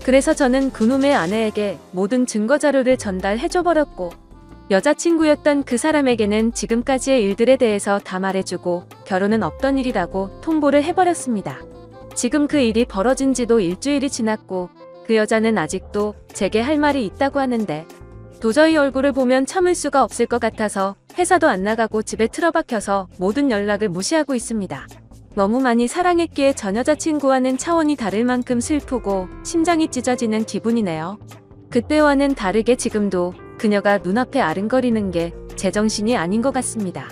S1: 그래서 저는 그놈의 아내에게 모든 증거자료를 전달해줘버렸고 여자친구였던 그 사람에게는 지금까지의 일들에 대해서 다 말해주고 결혼은 없던 일이라고 통보를 해버렸습니다. 지금 그 일이 벌어진 지도 일주일이 지났고 그 여자는 아직도 제게 할 말이 있다고 하는데 도저히 얼굴을 보면 참을 수가 없을 것 같아서 회사도 안 나가고 집에 틀어박혀서 모든 연락을 무시하고 있습니다. 너무 많이 사랑했기에 전 여자친구와는 차원이 다를 만큼 슬프고 심장이 찢어지는 기분이네요. 그때와는 다르게 지금도 그녀가 눈앞에 아른거리는 게 제정신이 아닌 것 같습니다.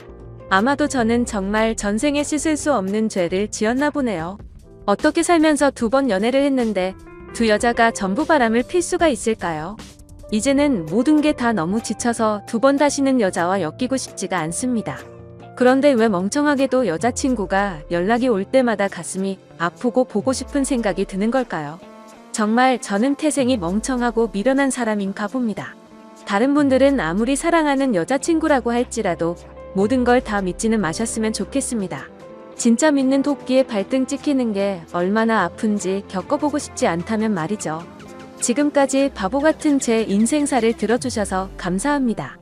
S1: 아마도 저는 정말 전생에 씻을 수 없는 죄를 지었나 보네요. 어떻게 살면서 2번 연애를 했는데 두 여자가 전부 바람을 필 수가 있을까요? 이제는 모든 게 다 너무 지쳐서 2번 다시는 여자와 엮이고 싶지가 않습니다. 그런데 왜 멍청하게도 여자친구가 연락이 올 때마다 가슴이 아프고 보고 싶은 생각이 드는 걸까요? 정말 저는 태생이 멍청하고 미련한 사람인가 봅니다. 다른 분들은 아무리 사랑하는 여자친구라고 할지라도 모든 걸 다 믿지는 마셨으면 좋겠습니다. 진짜 믿는 도끼에 발등 찍히는 게 얼마나 아픈지 겪어보고 싶지 않다면 말이죠. 지금까지 바보 같은 제 인생사를 들어주셔서 감사합니다.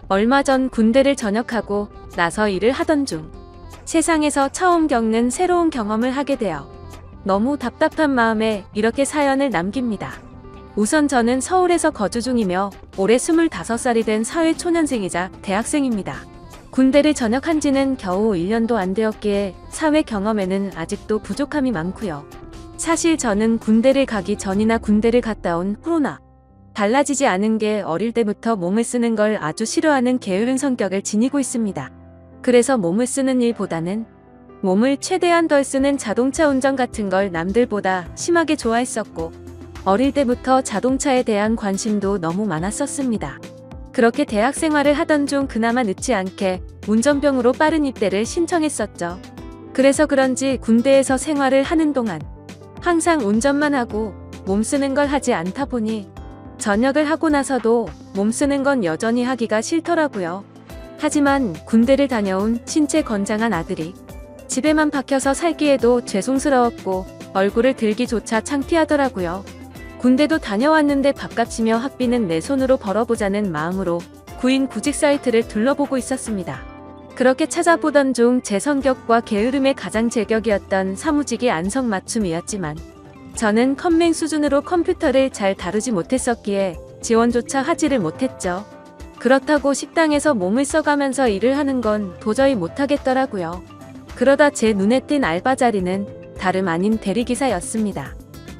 S1: 얼마 전 군대를 전역하고 나서 일을 하던 중 세상에서 처음 겪는 새로운 경험을 하게 되어 너무 답답한 마음에 이렇게 사연을 남깁니다. 우선 저는 서울에서 거주 중이며 올해 25살이 된 사회초년생이자 대학생입니다. 군대를 전역한 지는 겨우 1년도 안 되었기에 사회 경험에는 아직도 부족함이 많고요. 사실 저는 군대를 가기 전이나 군대를 갔다 온 후로나 달라지지 않은 게 어릴 때부터 몸을 쓰는 걸 아주 싫어하는 게으른 성격을 지니고 있습니다. 그래서 몸을 쓰는 일보다는 몸을 최대한 덜 쓰는 자동차 운전 같은 걸 남들보다 심하게 좋아했었고 어릴 때부터 자동차에 대한 관심도 너무 많았었습니다. 그렇게 대학 생활을 하던 중 그나마 늦지 않게 운전병으로 빠른 입대를 신청했었죠. 그래서 그런지 군대에서 생활을 하는 동안 항상 운전만 하고 몸 쓰는 걸 하지 않다 보니 전역을 하고 나서도 몸 쓰는 건 여전히 하기가 싫더라고요. 하지만 군대를 다녀온 신체 건장한 아들이 집에만 박혀서 살기에도 죄송스러웠고 얼굴을 들기조차 창피하더라고요. 군대도 다녀왔는데 밥값이며 학비는 내 손으로 벌어보자는 마음으로 구인 구직 사이트를 둘러보고 있었습니다. 그렇게 찾아보던 중 제 성격과 게으름의 가장 제격이었던 사무직이 안성맞춤이었지만 저는 컴맹 수준으로 컴퓨터를 잘 다루지 못했었기에 지원조차 하지를 못했죠. 그렇다고 식당에서 몸을 써가면서 일을 하는 건 도저히 못하겠더라고요. 그러다 제 눈에 띈 알바 자리는 다름 아닌 대리기사였습니다.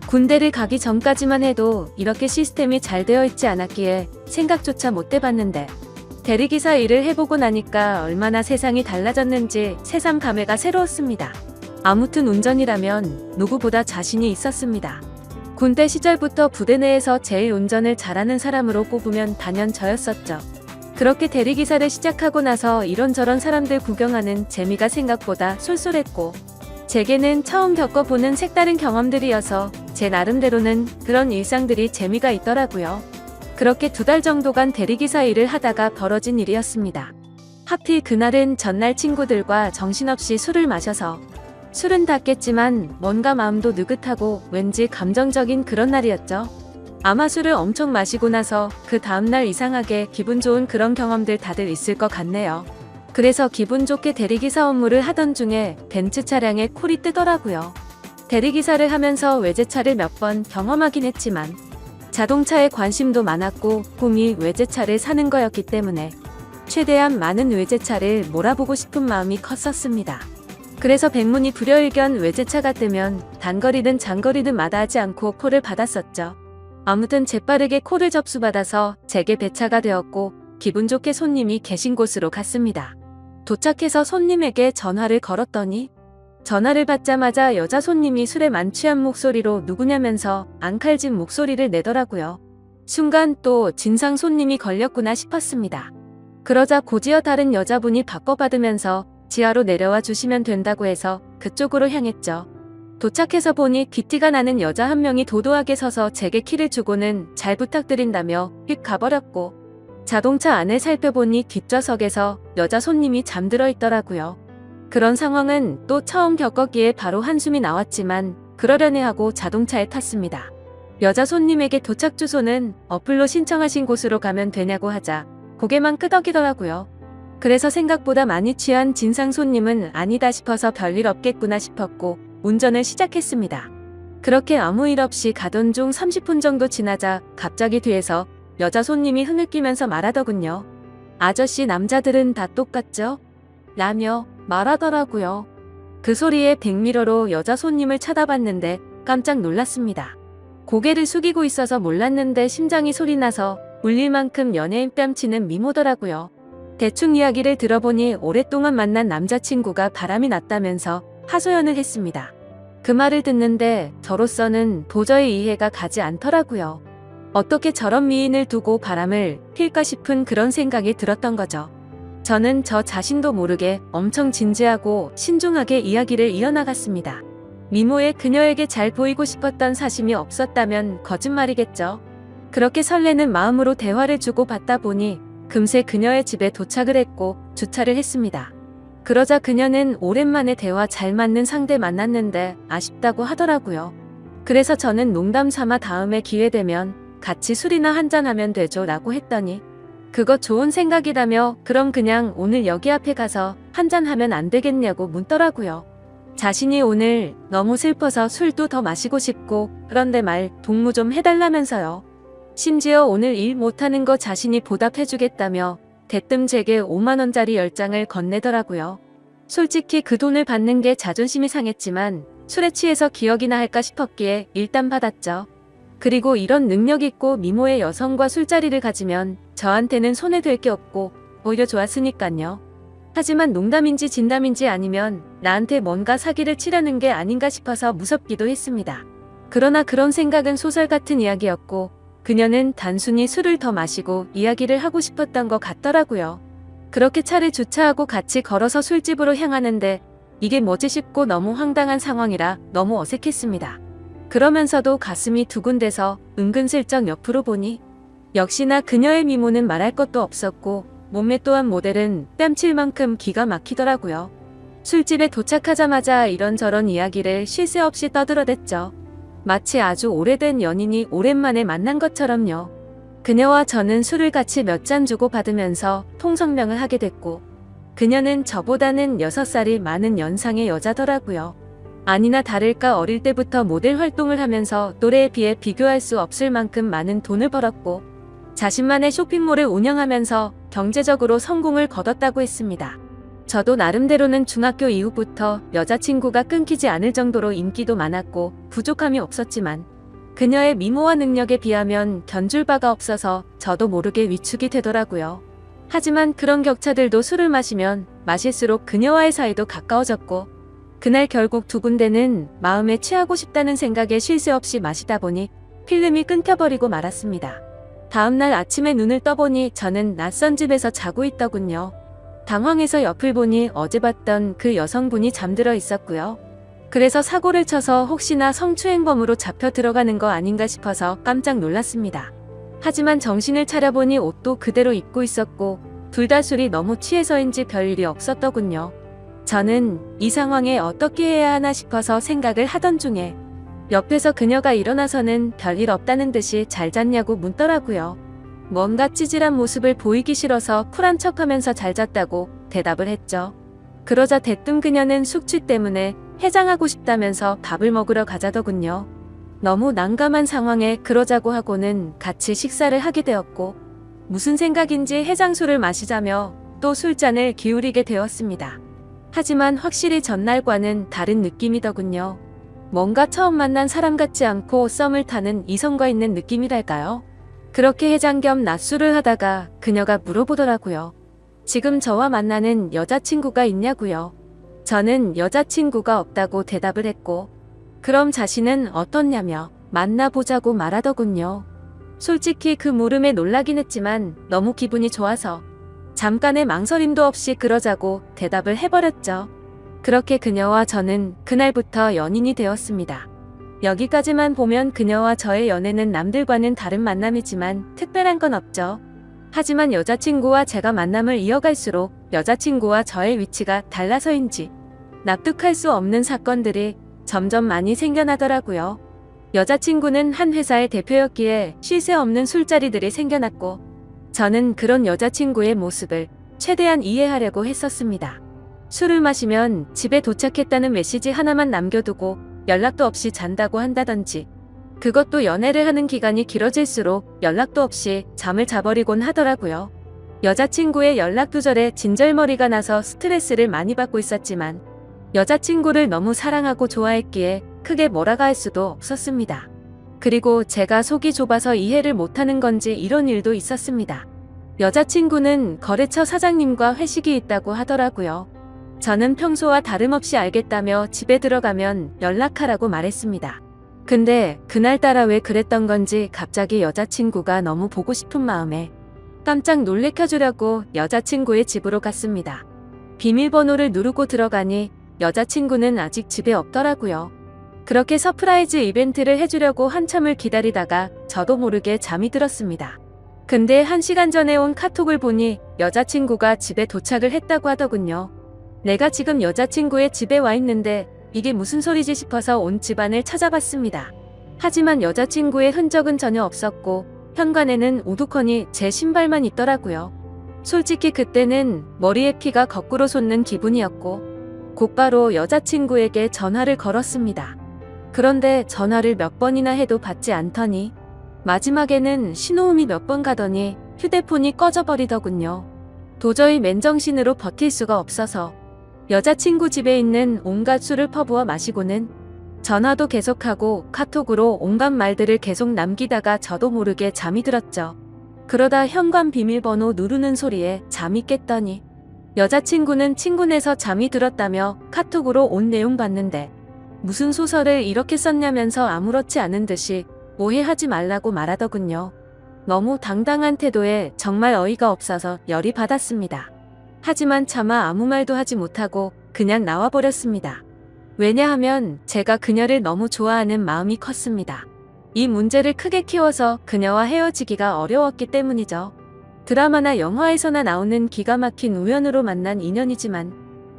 S1: 군대를 가기 전까지만 해도 이렇게 시스템이 잘 되어 있지 않았기에 생각조차 못 해봤는데 대리기사 일을 해보고 나니까 얼마나 세상이 달라졌는지 새삼 감회가 새로웠습니다. 아무튼 운전이라면 누구보다 자신이 있었습니다. 군대 시절부터 부대 내에서 제일 운전을 잘하는 사람으로 꼽으면 단연 저였었죠. 그렇게 대리기사를 시작하고 나서 이런저런 사람들 구경하는 재미가 생각보다 쏠쏠했고 제게는 처음 겪어보는 색다른 경험들이어서 제 나름대로는 그런 일상들이 재미가 있더라고요. 그렇게 2달 정도간 대리기사 일을 하다가 벌어진 일이었습니다. 하필 그날은 전날 친구들과 정신없이 술을 마셔서 술은 닿겠지만 뭔가 마음도 느긋하고 왠지 감정적인 그런 날이었죠. 아마 술을 엄청 마시고 나서 그 다음날 이상하게 기분 좋은 그런 경험들 다들 있을 것 같네요. 그래서 기분 좋게 대리기사 업무를 하던 중에 벤츠 차량에 콜이 뜨더라고요. 대리기사를 하면서 외제차를 몇 번 경험하긴 했지만 자동차에 관심도 많았고 꿈이 외제차를 사는 거였기 때문에 최대한 많은 외제차를 몰아보고 싶은 마음이 컸었습니다. 그래서 백문이 불여일견 외제차가 뜨면 단거리든 장거리든 마다하지 않고 콜을 받았었죠. 아무튼 재빠르게 콜을 접수받아서 제게 배차가 되었고 기분 좋게 손님이 계신 곳으로 갔습니다. 도착해서 손님에게 전화를 걸었더니 전화를 받자마자 여자 손님이 술에 만취한 목소리로 누구냐면서 앙칼진 목소리를 내더라고요. 순간 또 진상 손님이 걸렸구나 싶었습니다. 그러자 곧이어 다른 여자분이 바꿔받으면서 지하로 내려와 주시면 된다고 해서 그쪽으로 향했죠. 도착해서 보니 귀티가 나는 여자 한 명이 도도하게 서서 제게 키를 주고는 잘 부탁드린다며 휙 가버렸고 자동차 안을 살펴보니 뒷좌석에서 여자 손님이 잠들어 있더라고요. 그런 상황은 또 처음 겪었기에 바로 한숨이 나왔지만 그러려니 하고 자동차에 탔습니다. 여자 손님에게 도착 주소는 어플로 신청하신 곳으로 가면 되냐고 하자 고개만 끄덕이더라고요. 그래서 생각보다 많이 취한 진상 손님은 아니다 싶어서 별일 없겠구나 싶었고 운전을 시작했습니다. 그렇게 아무 일 없이 가던 중 30분 정도 지나자 갑자기 뒤에서 여자 손님이 흥을 끼면서 말하더군요. 아저씨 남자들은 다 똑같죠? 라며 말하더라고요. 그 소리에 백미러로 여자 손님을 쳐다봤는데 깜짝 놀랐습니다. 고개를 숙이고 있어서 몰랐는데 심장이 소리나서 울릴 만큼 연예인 뺨치는 미모더라고요. 대충 이야기를 들어보니 오랫동안 만난 남자친구가 바람이 났다면서 하소연을 했습니다. 그 말을 듣는데 저로서는 도저히 이해가 가지 않더라고요. 어떻게 저런 미인을 두고 바람을 필까 싶은 그런 생각이 들었던 거죠. 저는 저 자신도 모르게 엄청 진지하고 신중하게 이야기를 이어나갔습니다. 미모의 그녀에게 잘 보이고 싶었던 사심이 없었다면 거짓말이겠죠. 그렇게 설레는 마음으로 대화를 주고받다 보니 금세 그녀의 집에 도착을 했고 주차를 했습니다. 그러자 그녀는 오랜만에 대화 잘 맞는 상대 만났는데 아쉽다고 하더라고요. 그래서 저는 농담 삼아 다음에 기회 되면 같이 술이나 한잔하면 되죠 라고 했더니 그거 좋은 생각이라며 그럼 그냥 오늘 여기 앞에 가서 한잔하면 안 되겠냐고 묻더라고요. 자신이 오늘 너무 슬퍼서 술도 더 마시고 싶고 그런데 말 동무 좀 해달라면서요. 심지어 오늘 일 못하는 거 자신이 보답해주겠다며 대뜸 제게 5만원짜리 10장을 건네더라고요. 솔직히 그 돈을 받는 게 자존심이 상했지만 술에 취해서 기억이나 할까 싶었기에 일단 받았죠. 그리고 이런 능력 있고 미모의 여성과 술자리를 가지면 저한테는 손에 될 게 없고 오히려 좋았으니깐요. 하지만 농담인지 진담인지 아니면 나한테 뭔가 사기를 치려는 게 아닌가 싶어서 무섭기도 했습니다. 그러나 그런 생각은 소설 같은 이야기였고 그녀는 단순히 술을 더 마시고 이야기를 하고 싶었던 것 같더라고요. 그렇게 차를 주차하고 같이 걸어서 술집으로 향하는데 이게 뭐지 싶고 너무 황당한 상황이라 너무 어색했습니다. 그러면서도 가슴이 두근대서 은근슬쩍 옆으로 보니 역시나 그녀의 미모는 말할 것도 없었고 몸매 또한 모델은 뺨칠 만큼 기가 막히더라고요. 술집에 도착하자마자 이런저런 이야기를 쉴 새 없이 떠들어댔죠. 마치 아주 오래된 연인이 오랜만에 만난 것처럼요. 그녀와 저는 술을 같이 몇 잔 주고 받으면서 통성명을 하게 됐고 그녀는 저보다는 6살이 많은 연상의 여자더라고요. 아니나 다를까 어릴 때부터 모델 활동을 하면서 또래에 비해 비교할 수 없을 만큼 많은 돈을 벌었고 자신만의 쇼핑몰을 운영하면서 경제적으로 성공을 거뒀다고 했습니다. 저도 나름대로는 중학교 이후부터 여자친구가 끊기지 않을 정도로 인기도 많았고 부족함이 없었지만 그녀의 미모와 능력에 비하면 견줄 바가 없어서 저도 모르게 위축이 되더라고요. 하지만 그런 격차들도 술을 마시면 마실수록 그녀와의 사이도 가까워졌고 그날 결국 두 군데는 마음에 취하고 싶다는 생각에 쉴 새 없이 마시다 보니 필름이 끊겨버리고 말았습니다. 다음날 아침에 눈을 떠보니 저는 낯선 집에서 자고 있더군요. 당황해서 옆을 보니 어제 봤던 그 여성분이 잠들어 있었고요. 그래서 사고를 쳐서 혹시나 성추행범으로 잡혀 들어가는 거 아닌가 싶어서 깜짝 놀랐습니다. 하지만 정신을 차려보니 옷도 그대로 입고 있었고 둘 다 술이 너무 취해서인지 별일이 없었더군요. 저는 이 상황에 어떻게 해야 하나 싶어서 생각을 하던 중에 옆에서 그녀가 일어나서는 별일 없다는 듯이 잘 잤냐고 묻더라고요. 뭔가 찌질한 모습을 보이기 싫어서 쿨한 척하면서 잘 잤다고 대답을 했죠. 그러자 대뜸 그녀는 숙취 때문에 해장하고 싶다면서 밥을 먹으러 가자더군요. 너무 난감한 상황에 그러자고 하고는 같이 식사를 하게 되었고 무슨 생각인지 해장술을 마시자며 또 술잔을 기울이게 되었습니다. 하지만 확실히 전날과는 다른 느낌이더군요. 뭔가 처음 만난 사람 같지 않고 썸을 타는 이성과 있는 느낌이랄까요? 그렇게 해장 겸 낮술을 하다가 그녀가 물어보더라고요. 지금 저와 만나는 여자친구가 있냐고요. 저는 여자친구가 없다고 대답을 했고 그럼 자신은 어떻냐며 만나보자고 말하더군요. 솔직히 그 물음에 놀라긴 했지만 너무 기분이 좋아서 잠깐의 망설임도 없이 그러자고 대답을 해버렸죠. 그렇게 그녀와 저는 그날부터 연인이 되었습니다. 여기까지만 보면 그녀와 저의 연애는 남들과는 다른 만남이지만 특별한 건 없죠. 하지만 여자친구와 제가 만남을 이어갈수록 여자친구와 저의 위치가 달라서인지 납득할 수 없는 사건들이 점점 많이 생겨나더라고요. 여자친구는 한 회사의 대표였기에 쉴 새 없는 술자리들이 생겨났고 저는 그런 여자친구의 모습을 최대한 이해하려고 했었습니다. 술을 마시면 집에 도착했다는 메시지 하나만 남겨두고 연락도 없이 잔다고 한다든지 그것도 연애를 하는 기간이 길어질수록 연락도 없이 잠을 자버리곤 하더라고요. 여자친구의 연락 두절에 진절머리가 나서 스트레스를 많이 받고 있었지만 여자친구를 너무 사랑하고 좋아했기에 크게 뭐라고 할 수도 없었습니다. 그리고 제가 속이 좁아서 이해를 못하는 건지 이런 일도 있었습니다. 여자친구는 거래처 사장님과 회식이 있다고 하더라고요. 저는 평소와 다름없이 알겠다며 집에 들어가면 연락하라고 말했습니다. 근데 그날따라 왜 그랬던 건지 갑자기 여자친구가 너무 보고 싶은 마음에 깜짝 놀래켜주려고 여자친구의 집으로 갔습니다. 비밀번호를 누르고 들어가니 여자친구는 아직 집에 없더라고요. 그렇게 서프라이즈 이벤트를 해주려고 한참을 기다리다가 저도 모르게 잠이 들었습니다. 근데 1시간 전에 온 카톡을 보니 여자친구가 집에 도착을 했다고 하더군요. 내가 지금 여자친구의 집에 와 있는데 이게 무슨 소리지 싶어서 온 집안을 찾아봤습니다. 하지만 여자친구의 흔적은 전혀 없었고 현관에는 우두커니 제 신발만 있더라고요. 솔직히 그때는 머리에 피가 거꾸로 솟는 기분이었고 곧바로 여자친구에게 전화를 걸었습니다. 그런데 전화를 몇 번이나 해도 받지 않더니 마지막에는 신호음이 몇 번 가더니 휴대폰이 꺼져버리더군요. 도저히 맨정신으로 버틸 수가 없어서 여자친구 집에 있는 온갖 술을 퍼부어 마시고는 전화도 계속하고 카톡으로 온갖 말들을 계속 남기다가 저도 모르게 잠이 들었죠. 그러다 현관 비밀번호 누르는 소리에 잠이 깼더니 여자친구는 친구네서 잠이 들었다며 카톡으로 온 내용 봤는데 무슨 소설을 이렇게 썼냐면서 아무렇지 않은 듯이 오해하지 말라고 말하더군요. 너무 당당한 태도에 정말 어이가 없어서 열이 받았습니다. 하지만 차마 아무 말도 하지 못하고 그냥 나와버렸습니다. 왜냐하면 제가 그녀를 너무 좋아하는 마음이 컸습니다. 이 문제를 크게 키워서 그녀와 헤어지기가 어려웠기 때문이죠. 드라마나 영화에서나 나오는 기가 막힌 우연으로 만난 인연이지만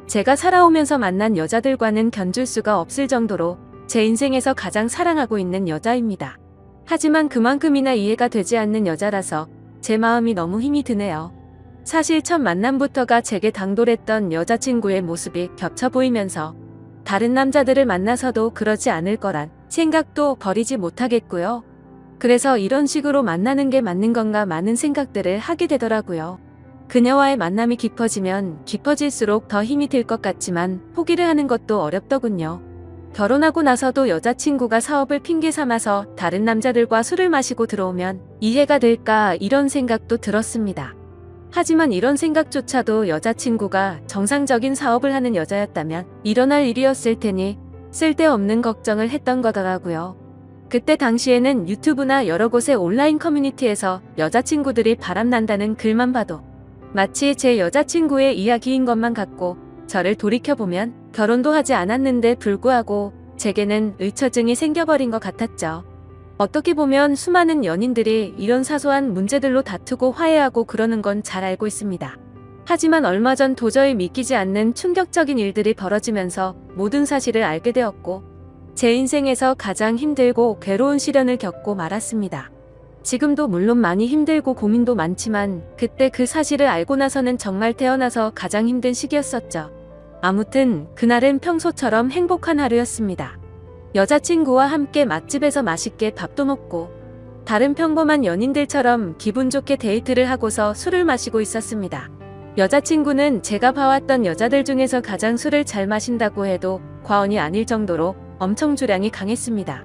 S1: 제가 살아오면서 만난 여자들과는 견줄 수가 없을 정도로 제 인생에서 가장 사랑하고 있는 여자입니다. 하지만 그만큼이나 이해가 되지 않는 여자라서 제 마음이 너무 힘이 드네요. 사실 첫 만남부터가 제게 당돌했던 여자친구의 모습이 겹쳐 보이면서 다른 남자들을 만나서도 그러지 않을 거란 생각도 버리지 못하겠고요. 그래서 이런 식으로 만나는 게 맞는 건가 많은 생각들을 하게 되더라고요. 그녀와의 만남이 깊어지면 깊어질수록 더 힘이 들 것 같지만 포기를 하는 것도 어렵더군요. 결혼하고 나서도 여자친구가 사업을 핑계 삼아서 다른 남자들과 술을 마시고 들어오면 이해가 될까 이런 생각도 들었습니다. 하지만 이런 생각조차도 여자친구가 정상적인 사업을 하는 여자였다면 일어날 일이었을 테니 쓸데없는 걱정을 했던 거더라고요. 그때 당시에는 유튜브나 여러 곳의 온라인 커뮤니티에서 여자친구들이 바람난다는 글만 봐도 마치 제 여자친구의 이야기인 것만 같고 저를 돌이켜보면 결혼도 하지 않았는데 불구하고 제게는 의처증이 생겨버린 것 같았죠. 어떻게 보면 수많은 연인들이 이런 사소한 문제들로 다투고 화해하고 그러는 건 잘 알고 있습니다. 하지만 얼마 전 도저히 믿기지 않는 충격적인 일들이 벌어지면서 모든 사실을 알게 되었고 제 인생에서 가장 힘들고 괴로운 시련을 겪고 말았습니다. 지금도 물론 많이 힘들고 고민도 많지만 그때 그 사실을 알고 나서는 정말 태어나서 가장 힘든 시기였었죠. 아무튼 그날은 평소처럼 행복한 하루였습니다. 여자친구와 함께 맛집에서 맛있게 밥도 먹고 다른 평범한 연인들처럼 기분 좋게 데이트를 하고서 술을 마시고 있었습니다. 여자친구는 제가 봐왔던 여자들 중에서 가장 술을 잘 마신다고 해도 과언이 아닐 정도로 엄청 주량이 강했습니다.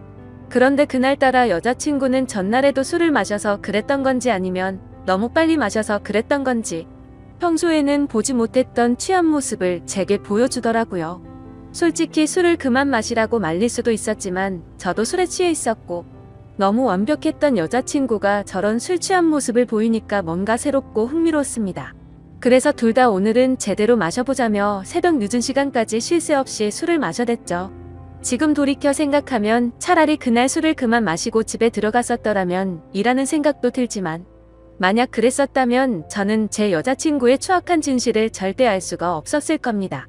S1: 그런데 그날따라 여자친구는 전날에도 술을 마셔서 그랬던 건지 아니면 너무 빨리 마셔서 그랬던 건지 평소에는 보지 못했던 취한 모습을 제게 보여주더라고요. 솔직히 술을 그만 마시라고 말릴 수도 있었지만 저도 술에 취해 있었고 너무 완벽했던 여자친구가 저런 술 취한 모습을 보이니까 뭔가 새롭고 흥미로웠습니다. 그래서 둘 다 오늘은 제대로 마셔보자며 새벽 늦은 시간까지 쉴 새 없이 술을 마셔댔죠. 지금 돌이켜 생각하면 차라리 그날 술을 그만 마시고 집에 들어갔었더라면 이라는 생각도 들지만 만약 그랬었다면 저는 제 여자친구의 추악한 진실을 절대 알 수가 없었을 겁니다.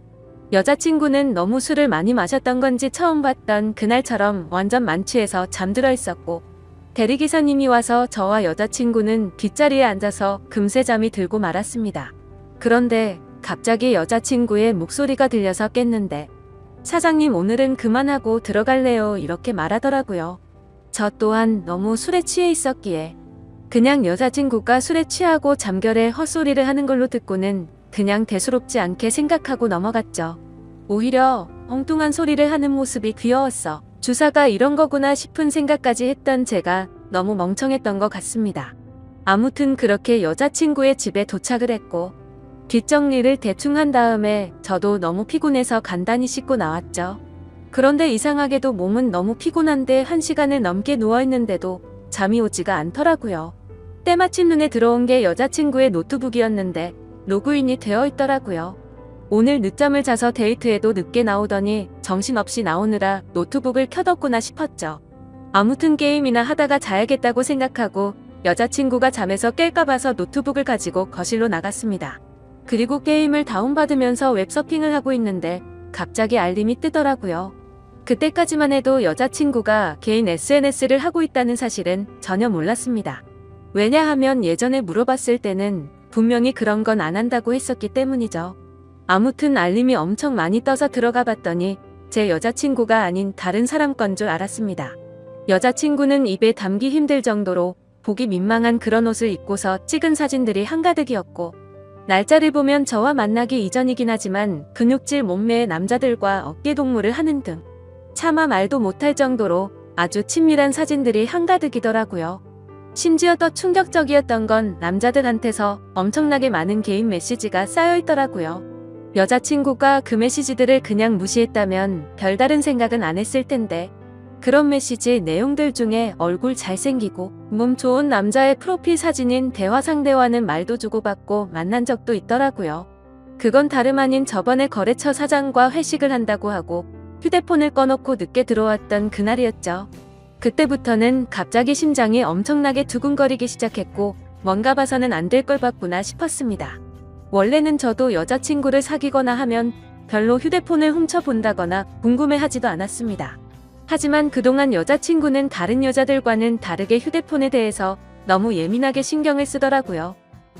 S1: 여자친구는 너무 술을 많이 마셨던 건지 처음 봤던 그날처럼 완전 만취해서 잠들어 있었고 대리기사님이 와서 저와 여자친구는 뒷자리에 앉아서 금세 잠이 들고 말았습니다. 그런데 갑자기 여자친구의 목소리가 들려서 깼는데 사장님 오늘은 그만하고 들어갈래요 이렇게 말하더라고요. 저 또한 너무 술에 취해 있었기에 그냥 여자친구가 술에 취하고 잠결에 헛소리를 하는 걸로 듣고는 그냥 대수롭지 않게 생각하고 넘어갔죠. 오히려 엉뚱한 소리를 하는 모습이 귀여웠어. 주사가 이런 거구나 싶은 생각까지 했던 제가 너무 멍청했던 것 같습니다. 아무튼 그렇게 여자친구의 집에 도착을 했고 뒷정리를 대충 한 다음에 저도 너무 피곤해서 간단히 씻고 나왔죠. 그런데 이상하게도 몸은 너무 피곤한데 1시간을 넘게 누워있는데도 잠이 오지가 않더라고요. 때마침 눈에 들어온 게 여자친구의 노트북이었는데 로그인이 되어 있더라고요. 오늘 늦잠을 자서 데이트에도 늦게 나오더니 정신없이 나오느라 노트북을 켜뒀구나 싶었죠. 아무튼 게임이나 하다가 자야겠다고 생각하고 여자친구가 잠에서 깰까 봐서 노트북을 가지고 거실로 나갔습니다. 그리고 게임을 다운받으면서 웹서핑을 하고 있는데 갑자기 알림이 뜨더라고요. 그때까지만 해도 여자친구가 개인 SNS를 하고 있다는 사실은 전혀 몰랐습니다. 왜냐하면 예전에 물어봤을 때는 분명히 그런 건 안 한다고 했었기 때문이죠. 아무튼 알림이 엄청 많이 떠서 들어가 봤더니 제 여자친구가 아닌 다른 사람 건 줄 알았습니다. 여자친구는 입에 담기 힘들 정도로 보기 민망한 그런 옷을 입고서 찍은 사진들이 한가득이었고 날짜를 보면 저와 만나기 이전이긴 하지만 근육질 몸매의 남자들과 어깨동무를 하는 등 차마 말도 못할 정도로 아주 친밀한 사진들이 한가득이더라고요. 심지어 더 충격적이었던 건 남자들한테서 엄청나게 많은 개인 메시지가 쌓여있더라고요. 여자친구가 그 메시지들을 그냥 무시했다면 별다른 생각은 안 했을 텐데 그런 메시지 내용들 중에 얼굴 잘생기고 몸 좋은 남자의 프로필 사진인 대화 상대와는 말도 주고받고 만난 적도 있더라고요. 그건 다름 아닌 저번에 거래처 사장과 회식을 한다고 하고 휴대폰을 꺼놓고 늦게 들어왔던 그날이었죠. 그때부터는 갑자기 심장이 엄청나게 두근거리기 시작했고 뭔가 봐서는 안 될 걸 봤구나 싶었습니다. 원래는 저도 여자친구를 사귀거나 하면 별로 휴대폰을 훔쳐본다거나 궁금해하지도 않았습니다. 하지만 그동안 여자친구는 다른 여자들과는 다르게 휴대폰에 대해서 너무 예민하게 신경을 쓰더라고요.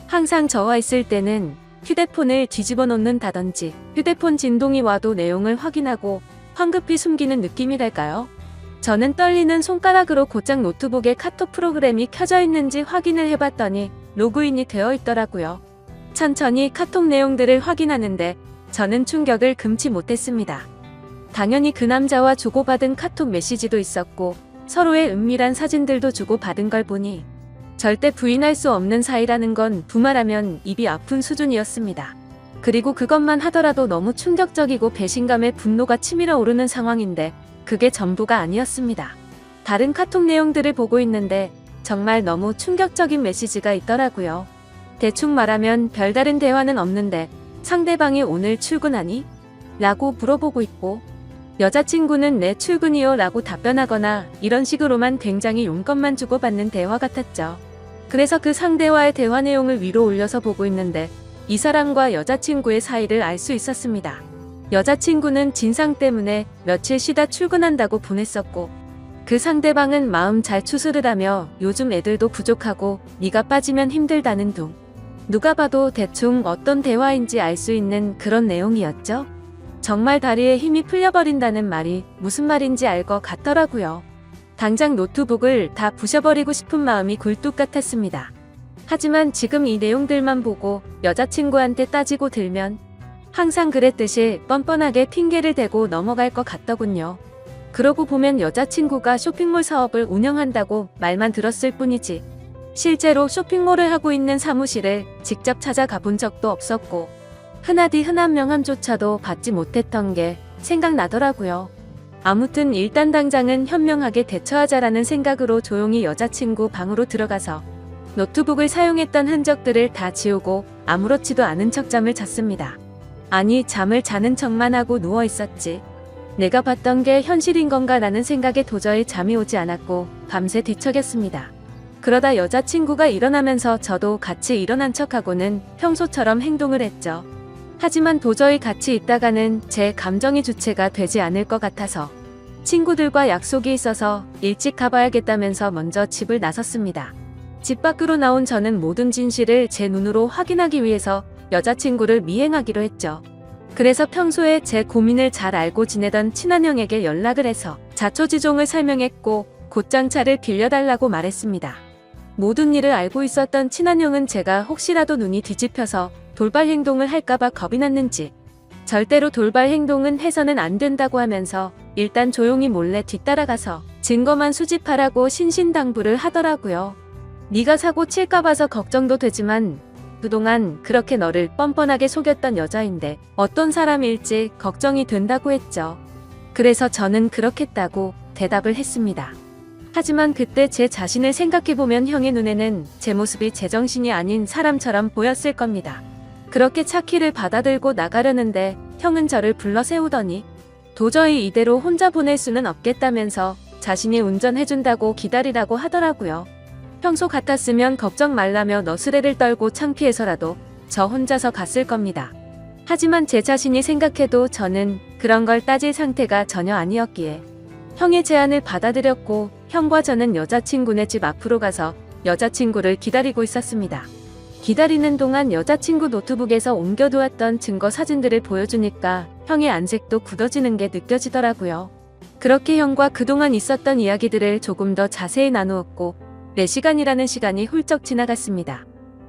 S1: 항상 저와 있을 때는 휴대폰을 뒤집어 놓는다든지 휴대폰 진동이 와도 내용을 확인하고 황급히 숨기는 느낌이랄까요? 저는 떨리는 손가락으로 곧장 노트북에 카톡 프로그램이 켜져 있는지 확인을 해봤더니 로그인이 되어 있더라고요. 천천히 카톡 내용들을 확인하는데 저는 충격을 금치 못했습니다. 당연히 그 남자와 주고받은 카톡 메시지도 있었고 서로의 은밀한 사진들도 주고받은 걸 보니 절대 부인할 수 없는 사이라는 건 두말하면 입이 아픈 수준이었습니다. 그리고 그것만 하더라도 너무 충격적이고 배신감에 분노가 치밀어 오르는 상황인데 그게 전부가 아니었습니다. 다른 카톡 내용들을 보고 있는데 정말 너무 충격적인 메시지가 있더라고요. 대충 말하면 별다른 대화는 없는데 상대방이 오늘 출근하니? 라고 물어보고 있고 여자친구는 네 출근이요 라고 답변하거나 이런 식으로만 굉장히 용건만 주고받는 대화 같았죠. 그래서 그 상대와의 대화 내용을 위로 올려서 보고 있는데 이 사람과 여자친구의 사이를 알 수 있었습니다. 여자친구는 진상 때문에 며칠 쉬다 출근한다고 보냈었고 그 상대방은 마음 잘 추스르라며 요즘 애들도 부족하고 네가 빠지면 힘들다는 둥. 누가 봐도 대충 어떤 대화인지 알 수 있는 그런 내용이었죠. 정말 다리에 힘이 풀려버린다는 말이 무슨 말인지 알 것 같더라고요. 당장 노트북을 다 부셔버리고 싶은 마음이 굴뚝 같았습니다. 하지만 지금 이 내용들만 보고 여자친구한테 따지고 들면 항상 그랬듯이 뻔뻔하게 핑계를 대고 넘어갈 것 같더군요. 그러고 보면 여자친구가 쇼핑몰 사업을 운영한다고 말만 들었을 뿐이지 실제로 쇼핑몰을 하고 있는 사무실을 직접 찾아가 본 적도 없었고 흔하디 흔한 명함조차도 받지 못했던 게 생각나더라고요. 아무튼 일단 당장은 현명하게 대처하자라는 생각으로 조용히 여자친구 방으로 들어가서 노트북을 사용했던 흔적들을 다 지우고 아무렇지도 않은 척 잠을 잤습니다. 아니 잠을 자는 척만 하고 누워 있었지. 내가 봤던 게 현실인 건가라는 생각에 도저히 잠이 오지 않았고 밤새 뒤척였습니다. 그러다 여자친구가 일어나면서 저도 같이 일어난 척하고는 평소처럼 행동을 했죠. 하지만 도저히 같이 있다가는 제 감정의 주체가 되지 않을 것 같아서 친구들과 약속이 있어서 일찍 가봐야겠다면서 먼저 집을 나섰습니다. 집 밖으로 나온 저는 모든 진실을 제 눈으로 확인하기 위해서 여자친구를 미행하기로 했죠. 그래서 평소에 제 고민을 잘 알고 지내던 친한 형에게 연락을 해서 자초지종을 설명했고 곧장 차를 빌려달라고 말했습니다. 모든 일을 알고 있었던 친한 형은 제가 혹시라도 눈이 뒤집혀서 돌발 행동을 할까봐 겁이 났는지 절대로 돌발 행동은 해서는 안 된다고 하면서 일단 조용히 몰래 뒤따라가서 증거만 수집하라고 신신당부를 하더라고요. 네가 사고 칠까 봐서 걱정도 되지만 그동안 그렇게 너를 뻔뻔하게 속였던 여자인데 어떤 사람일지 걱정이 된다고 했죠. 그래서 저는 그렇겠다고 대답을 했습니다. 하지만 그때 제 자신을 생각해보면 형의 눈에는 제 모습이 제정신이 아닌 사람처럼 보였을 겁니다. 그렇게 차키를 받아들고 나가려는데 형은 저를 불러 세우더니 도저히 이대로 혼자 보낼 수는 없겠다면서 자신이 운전해준다고 기다리라고 하더라고요. 평소 같았으면 걱정 말라며 너스레를 떨고 창피해서라도 저 혼자서 갔을 겁니다. 하지만 제 자신이 생각해도 저는 그런 걸 따질 상태가 전혀 아니었기에 형의 제안을 받아들였고 형과 저는 여자친구네 집 앞으로 가서 여자친구를 기다리고 있었습니다. 기다리는 동안 여자친구 노트북에서 옮겨두었던 증거 사진들을 보여주니까 형의 안색도 굳어지는 게 느껴지더라고요. 그렇게 형과 그동안 있었던 이야기들을 조금 더 자세히 나누었고 4시간이라는 시간이 훌쩍 지나갔습니다.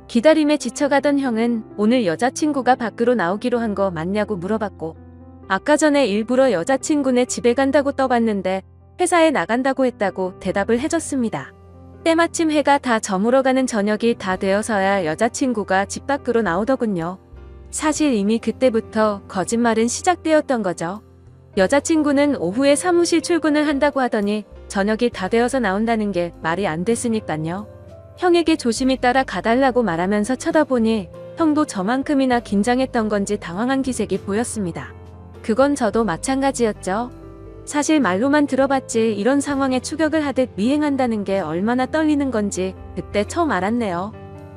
S1: 기다림에 지쳐가던 형은 오늘 여자친구가 밖으로 나오기로 한 거 맞냐고 물어봤고 아까 전에 일부러 여자친구네 집에 간다고 떠봤는데 회사에 나간다고 했다고 대답을 해줬습니다. 때마침 해가 다 저물어가는 저녁이 다 되어서야 여자친구가 집 밖으로 나오더군요. 사실 이미 그때부터 거짓말은 시작되었던 거죠. 여자친구는 오후에 사무실 출근을 한다고 하더니 저녁이 다 되어서 나온다는 게 말이 안 됐으니까요. 형에게 조심히 따라가달라고 말하면서 쳐다보니 형도 저만큼이나 긴장했던 건지 당황한 기색이 보였습니다. 그건 저도 마찬가지였죠. 사실 말로만 들어봤지 이런 상황에 추격을 하듯 미행한다는 게 얼마나 떨리는 건지 그때 처음 알았네요.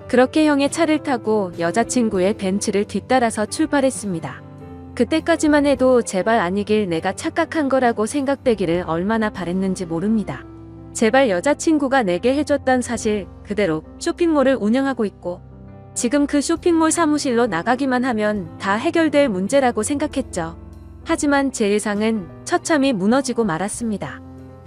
S1: 그렇게 형의 차를 타고 여자친구의 벤츠를 뒤따라서 출발했습니다. 그때까지만 해도 제발 아니길 내가 착각한 거라고 생각되기를 얼마나 바랬는지 모릅니다. 제발 여자친구가 내게 해줬던 사실 그대로 쇼핑몰을 운영하고 있고 지금 그 쇼핑몰 사무실로 나가기만 하면 다 해결될 문제라고 생각했죠. 하지만 제 예상은 처참히 무너지고 말았습니다.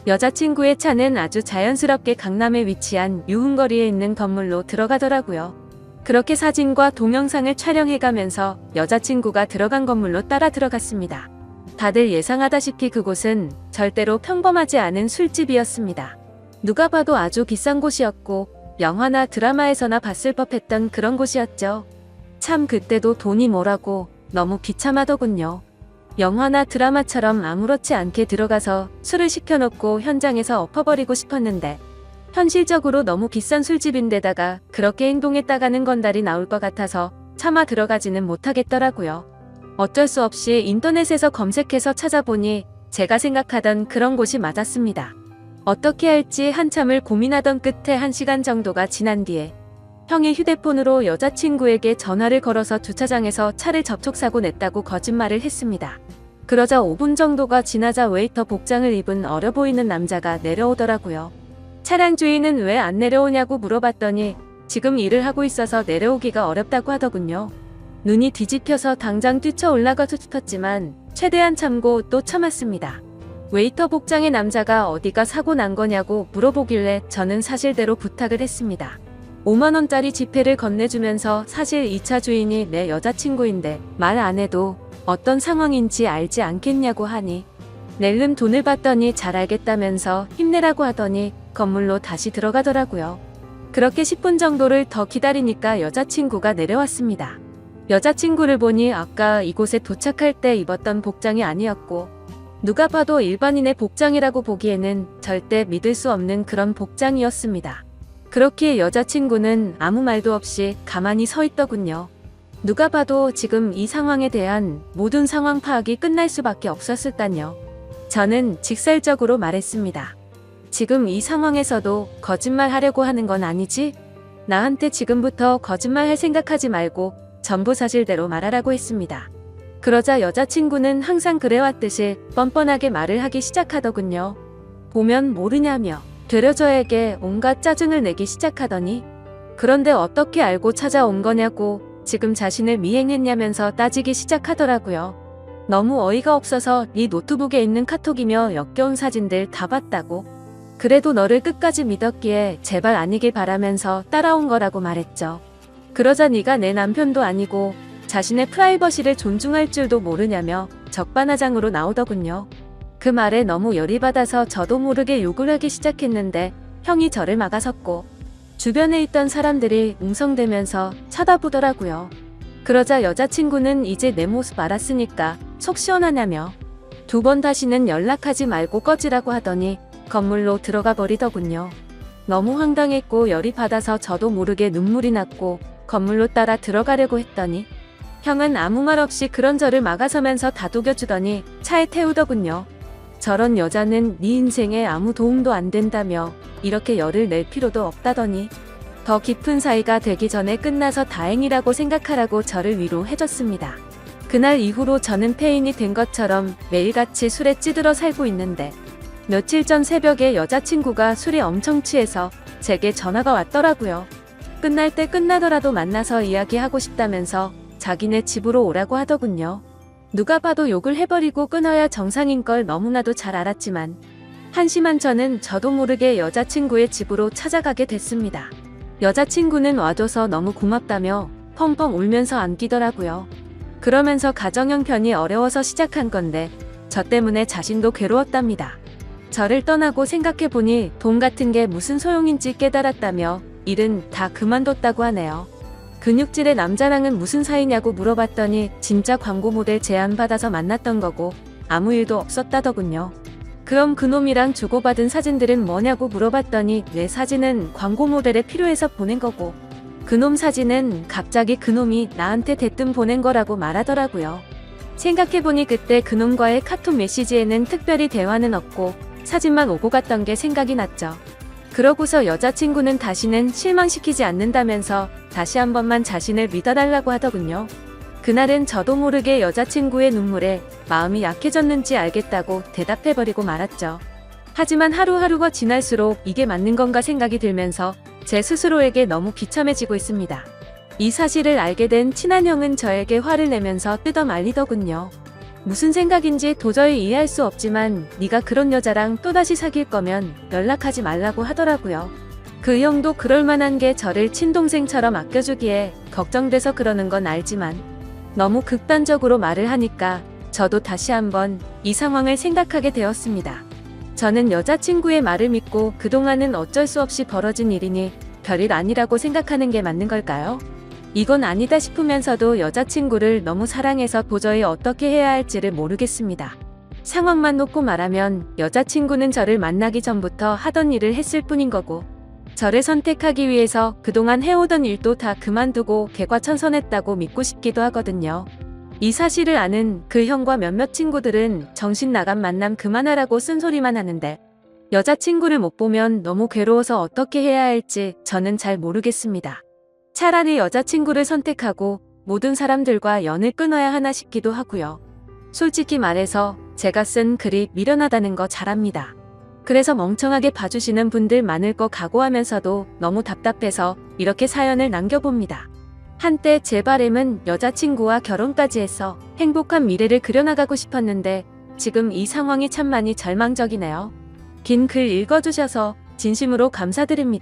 S1: 여자친구의 차는 아주 자연스럽게 강남에 위치한 유흥거리에 있는 건물로 들어가더라고요. 그렇게 사진과 동영상을 촬영해가면서 여자친구가 들어간 건물로 따라 들어갔습니다. 다들 예상하다시피 그곳은 절대로 평범하지 않은 술집이었습니다. 누가 봐도 아주 비싼 곳이었고 영화나 드라마에서나 봤을 법했던 그런 곳이었죠. 참 그때도 돈이 뭐라고 너무 비참하더군요. 영화나 드라마처럼 아무렇지 않게 들어가서 술을 시켜놓고 현장에서 엎어버리고 싶었는데 현실적으로 너무 비싼 술집인데다가 그렇게 행동했다가는 건달이 나올 것 같아서 차마 들어가지는 못하겠더라고요. 어쩔 수 없이 인터넷에서 검색해서 찾아보니 제가 생각하던 그런 곳이 맞았습니다. 어떻게 할지 한참을 고민하던 끝에 1시간 정도가 지난 뒤에 형이 휴대폰으로 여자친구에게 전화를 걸어서 주차장에서 차를 접촉사고 냈다고 거짓말을 했습니다. 그러자 5분 정도가 지나자 웨이터 복장을 입은 어려 보이는 남자가 내려오더라고요. 차량 주인은 왜 안 내려오냐고 물어봤더니 지금 일을 하고 있어서 내려오기가 어렵다고 하더군요. 눈이 뒤집혀서 당장 뛰쳐 올라가고 싶었지만 최대한 참고 또 참았습니다. 웨이터 복장의 남자가 어디가 사고 난 거냐고 물어보길래 저는 사실대로 부탁을 했습니다. 5만원짜리 지폐를 건네주면서 사실 이 차 주인이 내 여자친구인데 말 안 해도 어떤 상황인지 알지 않겠냐고 하니 낼름 돈을 받더니 잘 알겠다면서 힘내라고 하더니 건물로 다시 들어가더라고요. 그렇게 10분 정도를 더 기다리니까 여자친구가 내려왔습니다. 여자친구를 보니 아까 이곳에 도착할 때 입었던 복장이 아니었고 누가 봐도 일반인의 복장이라고 보기에는 절대 믿을 수 없는 그런 복장이었습니다. 그렇게 여자친구는 아무 말도 없이 가만히 서 있더군요. 누가 봐도 지금 이 상황에 대한 모든 상황 파악이 끝날 수밖에 없었을단요. 저는 직설적으로 말했습니다. 지금 이 상황에서도 거짓말 하려고 하는 건 아니지? 나한테 지금부터 거짓말 할 생각하지 말고 전부 사실대로 말하라고 했습니다. 그러자 여자친구는 항상 그래왔듯이 뻔뻔하게 말을 하기 시작하더군요. 보면 모르냐며 되려 저에게 온갖 짜증을 내기 시작하더니 그런데 어떻게 알고 찾아온 거냐고 지금 자신을 미행했냐면서 따지기 시작하더라고요. 너무 어이가 없어서 네 노트북에 있는 카톡이며 역겨운 사진들 다 봤다고. 그래도 너를 끝까지 믿었기에 제발 아니길 바라면서 따라온 거라고 말했죠. 그러자 네가 내 남편도 아니고 자신의 프라이버시를 존중할 줄도 모르냐며 적반하장으로 나오더군요. 그 말에 너무 열이 받아서 저도 모르게 욕을 하기 시작했는데 형이 저를 막아섰고 주변에 있던 사람들이 웅성대면서 쳐다보더라고요. 그러자 여자친구는 이제 내 모습 알았으니까 속 시원하냐며 2번 다시는 연락하지 말고 꺼지라고 하더니 건물로 들어가 버리더군요. 너무 황당했고 열이 받아서 저도 모르게 눈물이 났고 건물로 따라 들어가려고 했더니 형은 아무 말 없이 그런 저를 막아서면서 다독여주더니 차에 태우더군요. 저런 여자는 네 인생에 아무 도움도 안 된다며 이렇게 열을 낼 필요도 없다더니 더 깊은 사이가 되기 전에 끝나서 다행이라고 생각하라고 저를 위로해줬습니다. 그날 이후로 저는 폐인이 된 것처럼 매일같이 술에 찌들어 살고 있는데 며칠 전 새벽에 여자친구가 술이 엄청 취해서 제게 전화가 왔더라고요. 끝날 때 끝나더라도 만나서 이야기하고 싶다면서 자기네 집으로 오라고 하더군요. 누가 봐도 욕을 해버리고 끊어야 정상인 걸 너무나도 잘 알았지만 한심한 저는 저도 모르게 여자친구의 집으로 찾아가게 됐습니다. 여자친구는 와줘서 너무 고맙다며 펑펑 울면서 안기더라고요. 그러면서 가정 형편이 어려워서 시작한 건데 저 때문에 자신도 괴로웠답니다. 저를 떠나고 생각해보니 돈 같은 게 무슨 소용인지 깨달았다며 일은 다 그만뒀다고 하네요. 근육질의 남자랑은 무슨 사이냐고 물어봤더니 진짜 광고 모델 제안받아서 만났던 거고 아무 일도 없었다더군요. 그럼 그놈이랑 주고받은 사진들은 뭐냐고 물어봤더니 내 사진은 광고 모델에 필요해서 보낸 거고 그놈 사진은 갑자기 그놈이 나한테 대뜸 보낸 거라고 말하더라고요. 생각해보니 그때 그놈과의 카톡 메시지에는 특별히 대화는 없고 사진만 오고 갔던 게 생각이 났죠. 그러고서 여자친구는 다시는 실망시키지 않는다면서 다시 한 번만 자신을 믿어달라고 하더군요. 그날은 저도 모르게 여자친구의 눈물에 마음이 약해졌는지 알겠다고 대답해버리고 말았죠. 하지만 하루하루가 지날수록 이게 맞는 건가 생각이 들면서 제 스스로에게 너무 비참해지고 있습니다. 이 사실을 알게 된 친한 형은 저에게 화를 내면서 뜯어 말리더군요. 무슨 생각인지 도저히 이해할 수 없지만 네가 그런 여자랑 또다시 사귈 거면 연락하지 말라고 하더라고요. 그 형도 그럴 만한 게 저를 친동생처럼 아껴주기에 걱정돼서 그러는 건 알지만 너무 극단적으로 말을 하니까 저도 다시 한번 이 상황을 생각하게 되었습니다. 저는 여자친구의 말을 믿고 그동안은 어쩔 수 없이 벌어진 일이니 별일 아니라고 생각하는 게 맞는 걸까요? 이건 아니다 싶으면서도 여자친구를 너무 사랑해서 도저히 어떻게 해야 할지를 모르겠습니다. 상황만 놓고 말하면 여자친구는 저를 만나기 전부터 하던 일을 했을 뿐인 거고 저를 선택하기 위해서 그동안 해오던 일도 다 그만두고 개과천선했다고 믿고 싶기도 하거든요. 이 사실을 아는 그 형과 몇몇 친구들은 정신 나간 만남 그만하라고 쓴소리만 하는데 여자친구를 못 보면 너무 괴로워서 어떻게 해야 할지 저는 잘 모르겠습니다. 차라리 여자친구를 선택하고 모든 사람들과 연을 끊어야 하나 싶기도 하고요. 솔직히 말해서 제가 쓴 글이 미련하다는 거 잘 압니다. 그래서 멍청하게 봐주시는 분들 많을 거 각오하면서도 너무 답답해서 이렇게 사연을 남겨봅니다. 한때 제 바람은 여자친구와 결혼까지 해서 행복한 미래를 그려나가고 싶었는데 지금 이 상황이 참 많이 절망적이네요. 긴 글 읽어주셔서 진심으로 감사드립니다.